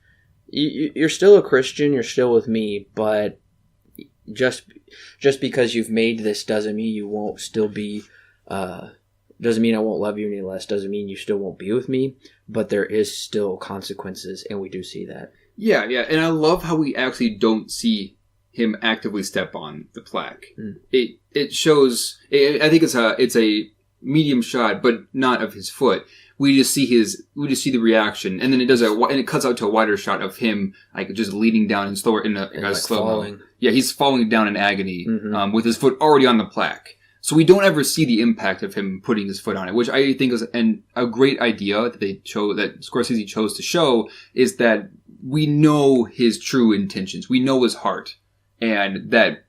You're still a Christian, you're still with me, but just because you've made this doesn't mean you won't still be, doesn't mean I won't love you any less, doesn't mean you still won't be with me, but there is still consequences, and we do see that. Yeah, and I love how we actually don't see him actively step on the plaque. It shows, I think it's a medium shot, but not of his foot. We just see the reaction, and then it cuts out to a wider shot of him, like, just leaning down in slow falling. Yeah, he's falling down in agony, with his foot already on the plaque. So we don't ever see the impact of him putting his foot on it, which I think is a great idea that that Scorsese chose to show, is that we know his true intentions. We know his heart. And that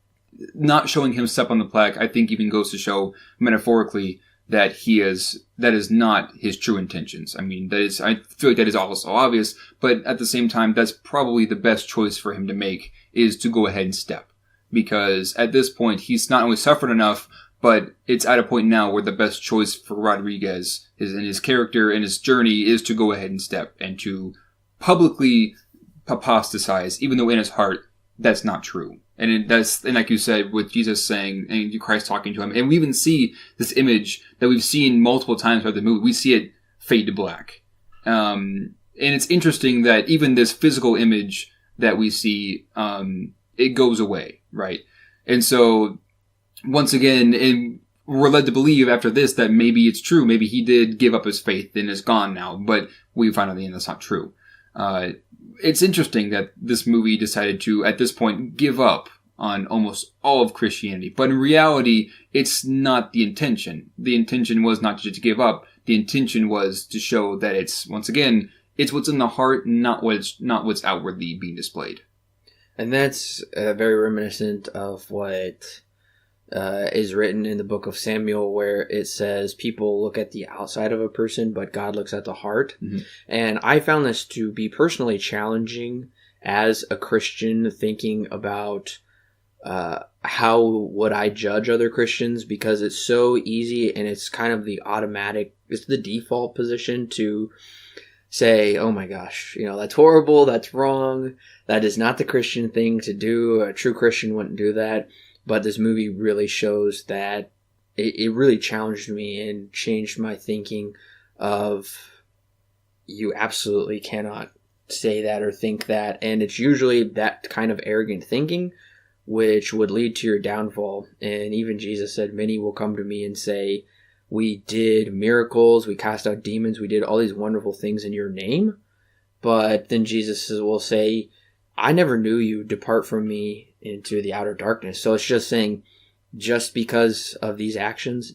not showing him step on the plaque, I think, even goes to show metaphorically that that is not his true intentions. I mean, I feel like that is also obvious, but at the same time, that's probably the best choice for him to make, is to go ahead and step. Because at this point, he's not only suffered enough, but it's at a point now where the best choice for Rodriguez in his character and his journey is to go ahead and step and to publicly apostatize, even though in his heart, that's not true. And like you said, with Jesus saying, and Christ talking to him, and we even see this image that we've seen multiple times throughout the movie. We see it fade to black. And it's interesting that even this physical image that we see, it goes away, right? And so, once again, we're led to believe after this that maybe it's true. Maybe he did give up his faith and is gone now, but we find out at the end that's not true. It's interesting that this movie decided to, at this point, give up on almost all of Christianity. But in reality, it's not the intention. The intention was not just to give up. The intention was to show that it's what's in the heart, not what's outwardly being displayed. And that's very reminiscent of what is written in the book of Samuel, where it says people look at the outside of a person, but God looks at the heart. Mm-hmm. And I found this to be personally challenging as a Christian, thinking about how would I judge other Christians, because it's so easy and it's kind of it's the default position to say, oh my gosh, that's horrible, that's wrong, that is not the Christian thing to do, a true Christian wouldn't do that. But this movie really shows that it really challenged me and changed my thinking of, you absolutely cannot say that or think that. And it's usually that kind of arrogant thinking which would lead to your downfall. And even Jesus said, many will come to me and say, we did miracles, we cast out demons, we did all these wonderful things in your name. But then Jesus will say, I never knew you, depart from me into the outer darkness. So it's just saying, just because of these actions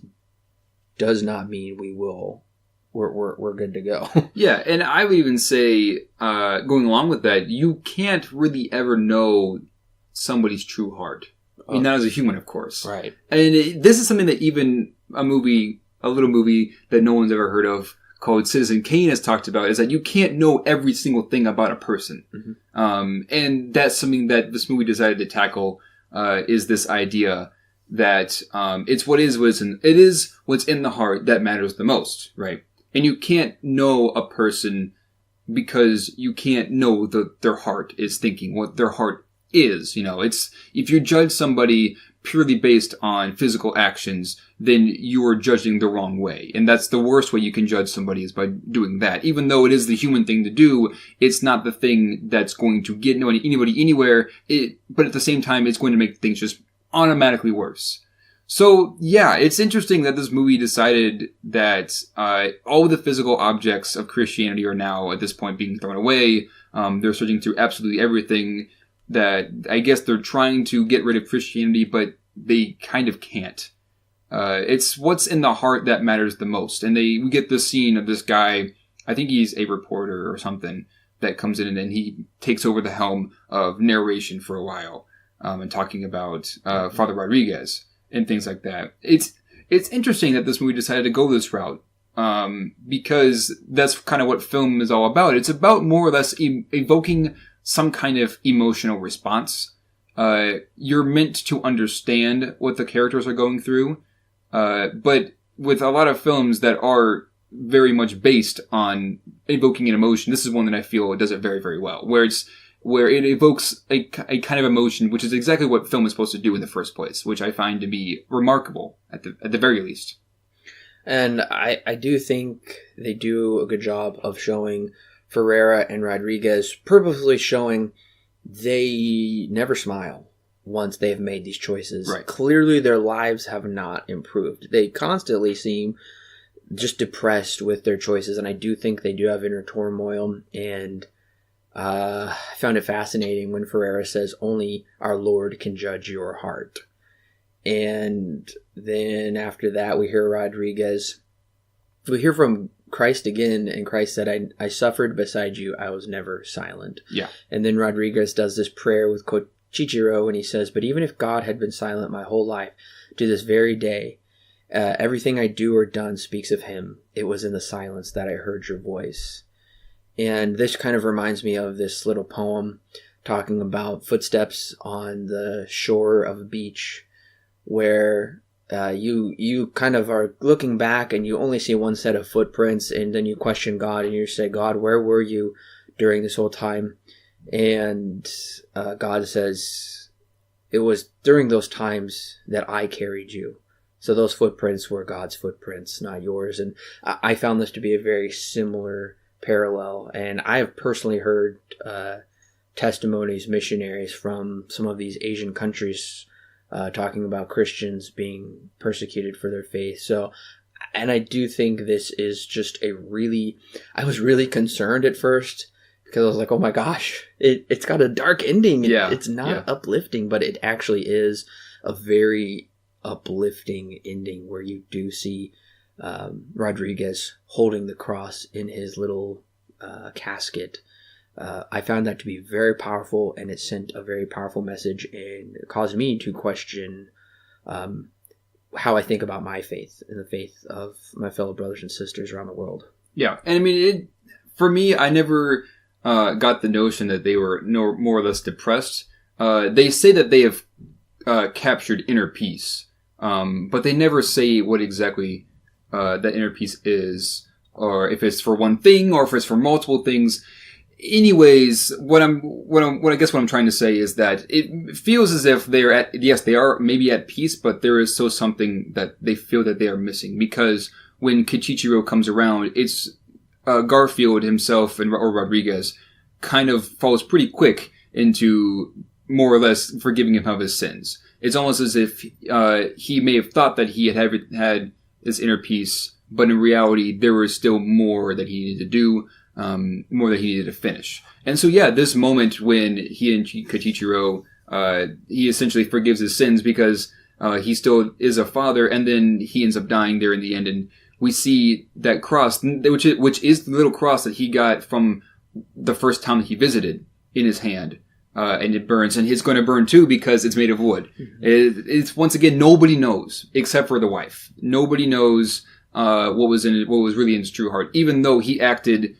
does not mean we're good to go. Yeah, and I would even say, going along with that, you can't really ever know somebody's true heart. I mean, not as a human, of course. Right. And this is something that even a little movie that no one's ever heard of, called Citizen Kane, has talked about, is that you can't know every single thing about a person. Mm-hmm. And that's something that this movie decided to tackle, is this idea that it's it is what's in the heart that matters the most, right? And you can't know a person because you can't know their heart is thinking, what their heart is. It's, if you judge somebody purely based on physical actions, then you are judging the wrong way. And that's the worst way you can judge somebody, is by doing that. Even though it is the human thing to do, it's not the thing that's going to get anybody anywhere. But at the same time, it's going to make things just automatically worse. So, yeah, it's interesting that this movie decided that all the physical objects of Christianity are now, at this point, being thrown away. They're searching through absolutely everything. That I guess they're trying to get rid of Christianity, but they kind of can't. It's what's in the heart that matters the most. And we get this scene of this guy, I think he's a reporter or something, that comes in and then he takes over the helm of narration for a while, and talking about Father Rodriguez and things like that. It's interesting that this movie decided to go this route, because that's kind of what film is all about. It's about more or less evoking some kind of emotional response. You're meant to understand what the characters are going through, but with a lot of films that are very much based on evoking an emotion, this is one that I feel does it very, very well, where it evokes a kind of emotion, which is exactly what film is supposed to do in the first place, which I find to be remarkable at the very least. And I do think they do a good job of showing Ferreira and Rodriguez, purposely showing they never smile. once they've made these choices. Right. Clearly their lives have not improved. They constantly seem just depressed with their choices, and I do think they do have inner turmoil. And I found it fascinating when Ferreira says, only our Lord can judge your heart. And then after that, we hear from Christ again, and Christ said, I suffered beside you, I was never silent. Yeah. And then Rodriguez does this prayer with Chichiro, and he says, but even if God had been silent my whole life, to this very day, everything I do or done speaks of him. It was in the silence that I heard your voice. And this kind of reminds me of this little poem talking about footsteps on the shore of a beach, where you kind of are looking back and you only see one set of footprints, and then you question God and you say, God, where were you during this whole time? And God says, it was during those times that I carried you. So those footprints were God's footprints, not yours. And I found this to be a very similar parallel. And I have personally heard testimonies, missionaries from some of these Asian countries talking about Christians being persecuted for their faith. So, and I do think this is just I was really concerned at first, because I was like, oh my gosh, it's got a dark ending. Yeah. It's not uplifting, but it actually is a very uplifting ending, where you do see Rodriguez holding the cross in his little casket. I found that to be very powerful, and it sent a very powerful message, and it caused me to question how I think about my faith and the faith of my fellow brothers and sisters around the world. Yeah. And I mean, for me, I never got the notion that they were more or less depressed. They say that they have captured inner peace, but they never say what exactly that inner peace is, or if it's for one thing or if it's for multiple things. Anyways, what I guess what I'm trying to say is that it feels as if they are maybe at peace, but there is still something that they feel that they are missing, because when Kichichiro comes around, it's Garfield himself or Rodriguez kind of falls pretty quick into more or less forgiving him of his sins. It's almost as if he may have thought that he had his inner peace, but in reality there was still more that he needed to do, more that he needed to finish. And so this moment when he and Kichichiro, he essentially forgives his sins because he still is a father, and then he ends up dying there in the end, and we see that cross, which is the little cross that he got from the first time that he visited, in his hand. And it burns, and it's going to burn too because it's made of wood. Mm-hmm. It's once again, nobody knows except for the wife. Nobody knows what was really in his true heart, even though he acted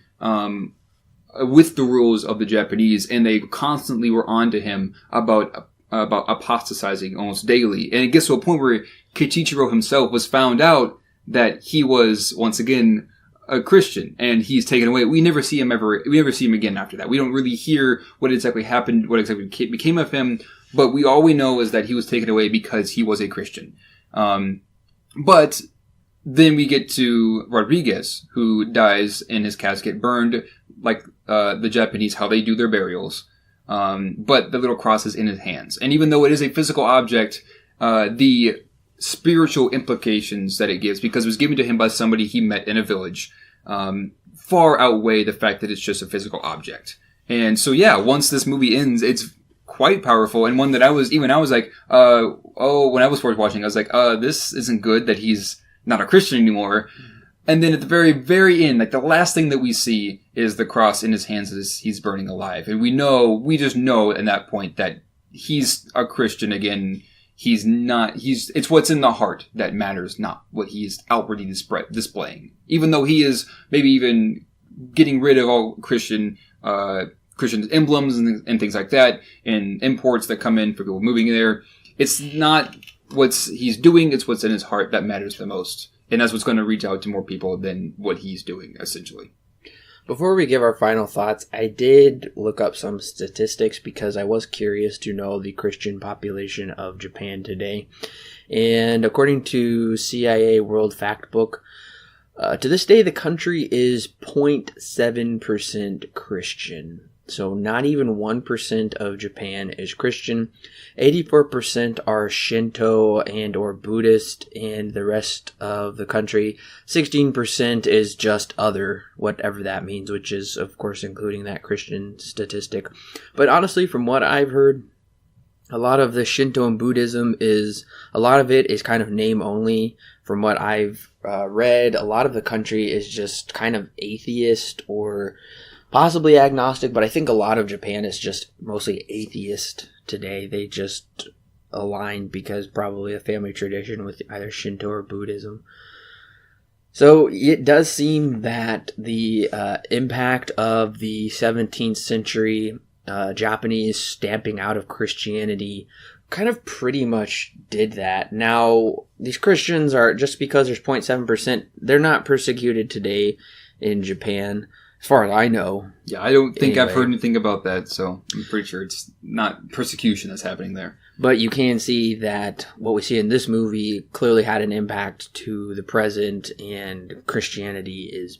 with the rules of the Japanese, and they constantly were on to him about apostatizing almost daily. And it gets to a point where Kichichiro himself was found out that he was once again a Christian, and he's taken away. We never see him again after that. We don't really hear what exactly happened, what exactly became of him, but all we know is that he was taken away because he was a Christian. But then we get to Rodriguez, who dies in his casket, burned like the Japanese, how they do their burials. But the little cross is in his hands. And even though it is a physical object, the spiritual implications that it gives, because it was given to him by somebody he met in a village, far outweigh the fact that it's just a physical object. And so once this movie ends, it's quite powerful, and one that I was like, when I was first watching, I was like, this isn't good that he's not a Christian anymore. And then at the very, very end, like the last thing that we see is the cross in his hands as he's burning alive. And we just know at that point that he's a Christian again. It's what's in the heart that matters, not what he's outwardly displaying. Even though he is maybe even getting rid of all Christian emblems and things like that, and imports that come in for people moving there. It's not what he's doing, it's what's in his heart that matters the most. And that's what's going to reach out to more people than what he's doing, essentially. Before we give our final thoughts, I did look up some statistics because I was curious to know the Christian population of Japan today. And according to CIA World Factbook, to this day the country is 0.7% Christian. So not even 1% of Japan is Christian. 84% are Shinto and or Buddhist, and the rest of the country, 16% is just other, whatever that means, which is, of course, including that Christian statistic. But honestly, from what I've heard, a lot of the Shinto and Buddhism a lot of it is kind of name only. From what I've read, a lot of the country is just kind of atheist or possibly agnostic, but I think a lot of Japan is just mostly atheist today. They just aligned because probably a family tradition with either Shinto or Buddhism. So it does seem that the impact of the 17th century Japanese stamping out of Christianity kind of pretty much did that. Now, these Christians are, just because there's 0.7%, they're not persecuted today in Japan, as far as I know. Yeah, I don't think I've heard anything about that, so I'm pretty sure it's not persecution that's happening there. But you can see that what we see in this movie clearly had an impact to the present, and Christianity is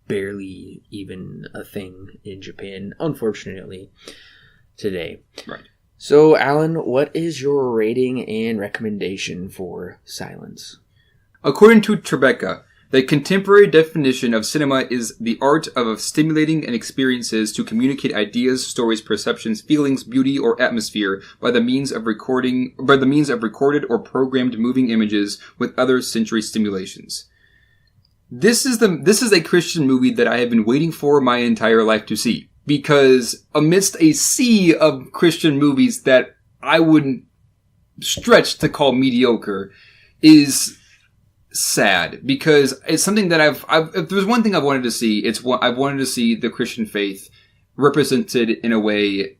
barely even a thing in Japan, unfortunately, today. Right. So, Alan, what is your rating and recommendation for Silence? According to Tribeca, the contemporary definition of cinema is the art of stimulating and experiences to communicate ideas, stories, perceptions, feelings, beauty, or atmosphere by the means of recorded or programmed moving images with other sensory stimulations. This is a Christian movie that I have been waiting for my entire life to see, because amidst a sea of Christian movies that I wouldn't stretch to call mediocre, is sad, because it's something that if there's one thing I've wanted to see, I've wanted to see the Christian faith represented in a way,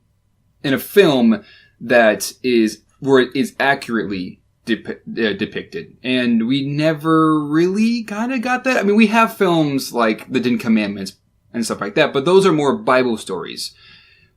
in a film that is, where it is accurately depicted. And we never really kind of got that. I mean, we have films like the Ten Commandments and stuff like that, but those are more Bible stories.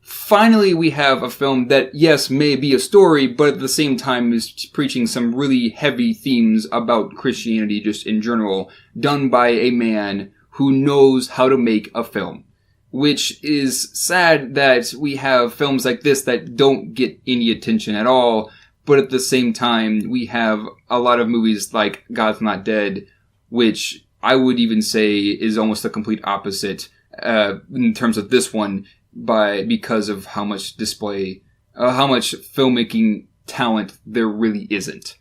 Finally, we have a film that, yes, may be a story, but at the same time is preaching some really heavy themes about Christianity just in general, done by a man who knows how to make a film. Which is sad that we have films like this that don't get any attention at all, but at the same time, we have a lot of movies like God's Not Dead, which I would even say is almost the complete opposite in terms of this one, because of how much how much filmmaking talent there really isn't.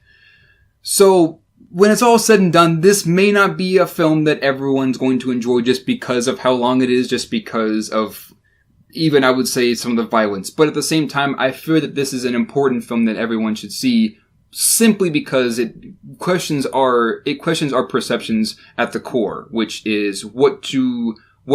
So, when it's all said and done, this may not be a film that everyone's going to enjoy just because of how long it is, just because of even, I would say, some of the violence. But at the same time, I fear that this is an important film that everyone should see, simply because it questions our perceptions at the core, which is what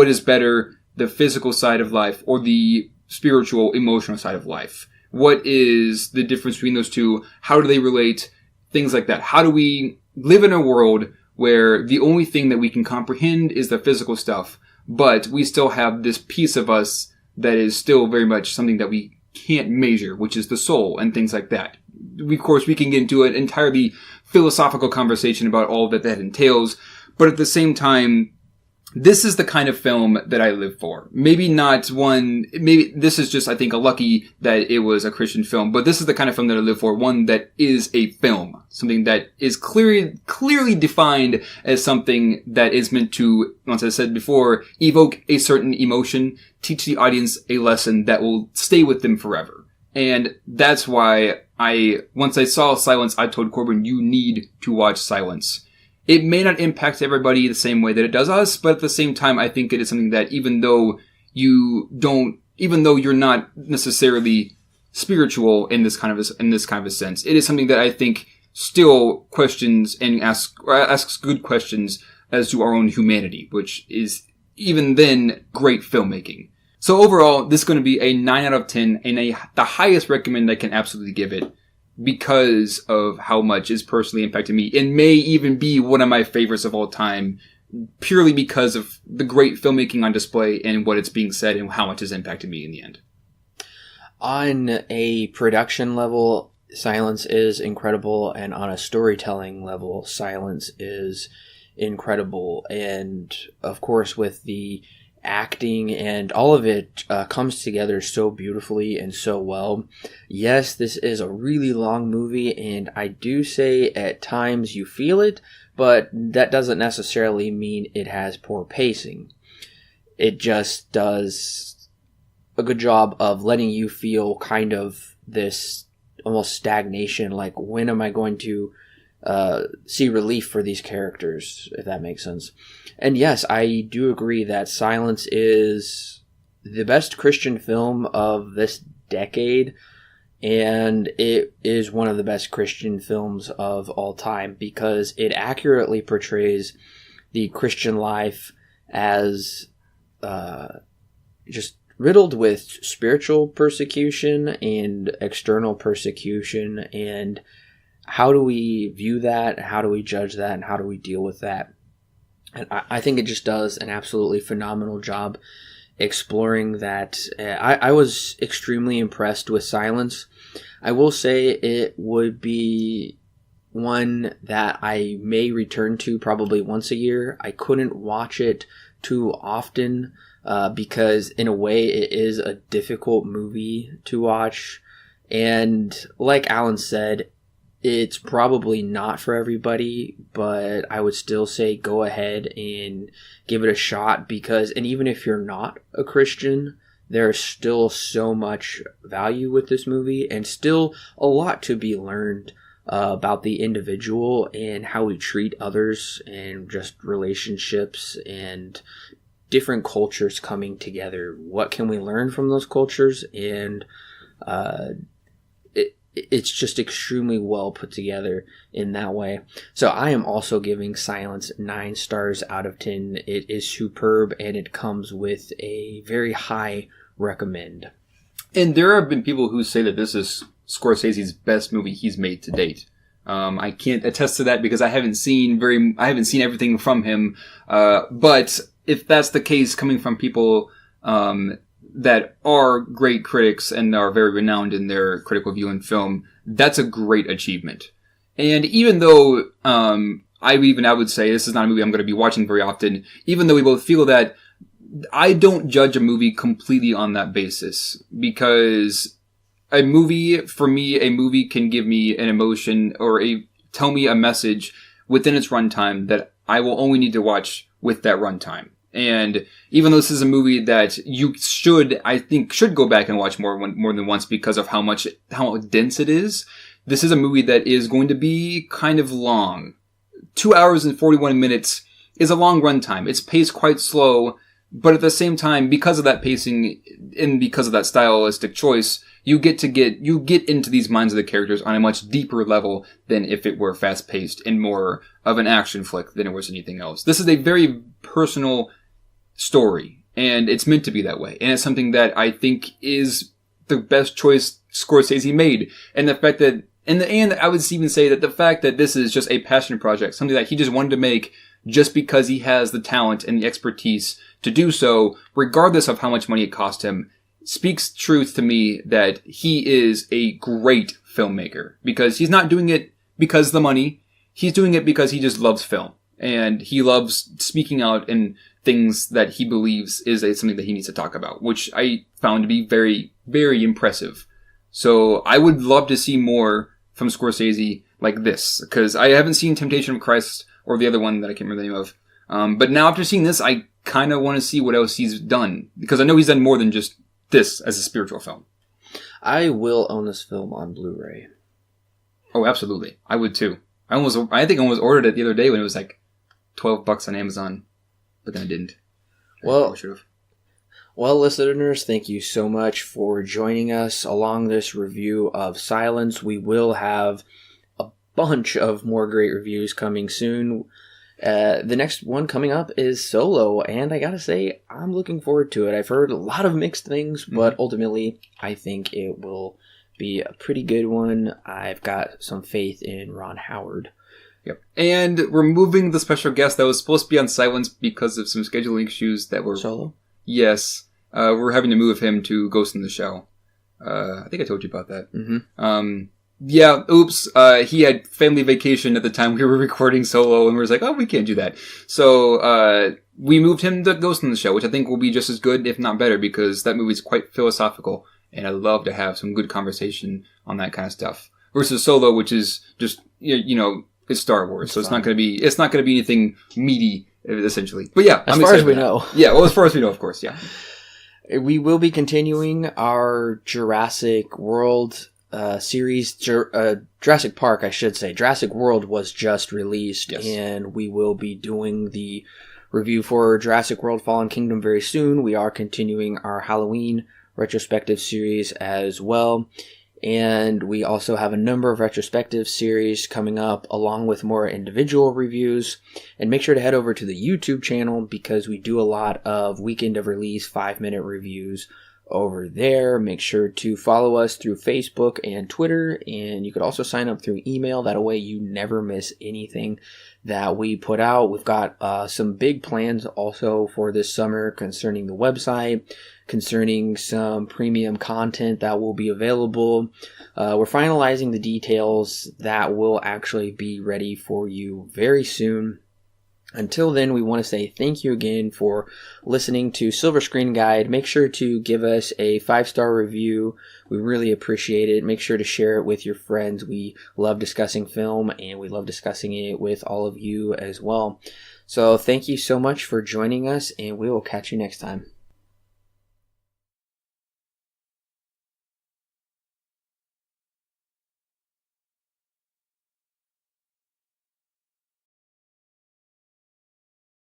is better, the physical side of life or the spiritual, emotional side of life? What is the difference between those two? How do they relate? Things like that. How do we live in a world where the only thing that we can comprehend is the physical stuff, but we still have this piece of us that is still very much something that we can't measure, which is the soul and things like that. Of course, we can get into an entirely philosophical conversation about all that entails, but at the same time, this is the kind of film that I live for. Maybe this is just, I think, a lucky that it was a Christian film, but this is the kind of film that I live for, one that is a film. Something that is clearly defined as something that is meant to, once I said before, evoke a certain emotion, teach the audience a lesson that will stay with them forever. And that's why once I saw Silence, I told Corbin, you need to watch Silence. It may not impact everybody the same way that it does us, but at the same time, I think it is something that even though you're not necessarily spiritual in this kind of a sense, it is something that I think still questions and asks good questions as to our own humanity, which is even then great filmmaking. So overall, this is going to be a 9 out of 10 and the highest recommend I can absolutely give it, because of how much it's personally impacted me. It may even be one of my favorites of all time, purely because of the great filmmaking on display and what it's being said and how much has impacted me in the end. On a production level, Silence is incredible, and on a storytelling level, Silence is incredible. And of course, with the acting, and all of it comes together so beautifully and so well. Yes, this is a really long movie, and I do say at times you feel it, but that doesn't necessarily mean it has poor pacing. It just does a good job of letting you feel kind of this almost stagnation, like when am I going to see relief for these characters, if that makes sense. And yes, I do agree that Silence is the best Christian film of this decade, and it is one of the best Christian films of all time because it accurately portrays the Christian life as just riddled with spiritual persecution and external persecution, and how do we view that, how do we judge that, and how do we deal with that? And I think it just does an absolutely phenomenal job exploring that. I was extremely impressed with Silence. I will say it would be one that I may return to probably once a year. I couldn't watch it too often because in a way it is a difficult movie to watch. And like Alan said, it's probably not for everybody, but I would still say go ahead and give it a shot because, and even if you're not a Christian, there's still so much value with this movie and still a lot to be learned about the individual and how we treat others and just relationships and different cultures coming together. What can we learn from those cultures? And it's just extremely well put together in that way. So I am also giving Silence 9 stars out of 10. It is superb, and it comes with a very high recommend. And there have been people who say that this is Scorsese's best movie he's made to date. I can't attest to that because I haven't seen everything from him. But if that's the case, coming from people that are great critics and are very renowned in their critical view in film, that's a great achievement. And even though I would say this is not a movie I'm going to be watching very often, even though we both feel that, I don't judge a movie completely on that basis, because a movie can give me an emotion or tell me a message within its runtime that I will only need to watch with that runtime. And even though this is a movie that you should go back and watch more than once because of how dense it is, this is a movie that is going to be kind of long. 2 hours and 41 minutes is a long runtime. It's paced quite slow, but at the same time, because of that pacing and because of that stylistic choice, you get into these minds of the characters on a much deeper level than if it were fast paced and more of an action flick than it was anything else. This is a very personal story, and it's meant to be that way. And it's something that I think is the best choice Scorsese made. And the fact that, and I would even say that the fact that this is just a passion project, something that he just wanted to make just because he has the talent and the expertise to do so, regardless of how much money it cost him, speaks truth to me that he is a great filmmaker. Because he's not doing it because of the money. He's doing it because he just loves film. And he loves speaking out in things that he believes is something that he needs to talk about, which I found to be very, very impressive. So I would love to see more from Scorsese like this, because I haven't seen Temptation of Christ or the other one that I can't remember the name of. But now after seeing this, I kind of want to see what else he's done, because I know he's done more than just this as a spiritual film. I will own this film on Blu-ray. Oh, absolutely. I would too. I think I almost ordered it the other day when it was like $12 on Amazon, but then I didn't. Well, listeners, thank you so much for joining us along this review of Silence. We will have a bunch of more great reviews coming soon. The next one coming up is Solo, and I gotta say, I'm looking forward to it. I've heard a lot of mixed things, but ultimately, I think it will be a pretty good one. I've got some faith in Ron Howard. Yep. And we're moving the special guest that was supposed to be on Silence because of some scheduling issues that were... Solo? Yes. We're having to move him to Ghost in the Shell. I think I told you about that. Mm-hmm. Yeah, oops. He had family vacation at the time we were recording Solo, and we were like, oh, we can't do that. So, we moved him to Ghost in the Shell, which I think will be just as good, if not better, because that movie's quite philosophical, and I love to have some good conversation on that kind of stuff. Versus Solo, which is just, it's Star Wars, so it's not going to be anything meaty, essentially. But yeah, as far as we know. Yeah, well, as far as we know, of course, yeah. We will be continuing our Jurassic World series, Jurassic Park, I should say. Jurassic World was just released, yes. And we will be doing the review for Jurassic World Fallen Kingdom very soon. We are continuing our Halloween retrospective series as well. And we also have a number of retrospective series coming up along with more individual reviews. And make sure to head over to the YouTube channel because we do a lot of weekend of release 5-minute reviews over there. Make sure to follow us through Facebook and Twitter. And you could also sign up through email. That way you never miss anything that we put out. We've got some big plans also for this summer concerning the website, concerning some premium content that will be available. We're finalizing the details that will actually be ready for you very soon. Until then, we want to say thank you again for listening to Silver Screen Guide. Make sure to give us a 5-star review. We really appreciate it. Make sure to share it with your friends. We love discussing film, and we love discussing it with all of you as well. So thank you so much for joining us, and we will catch you next time.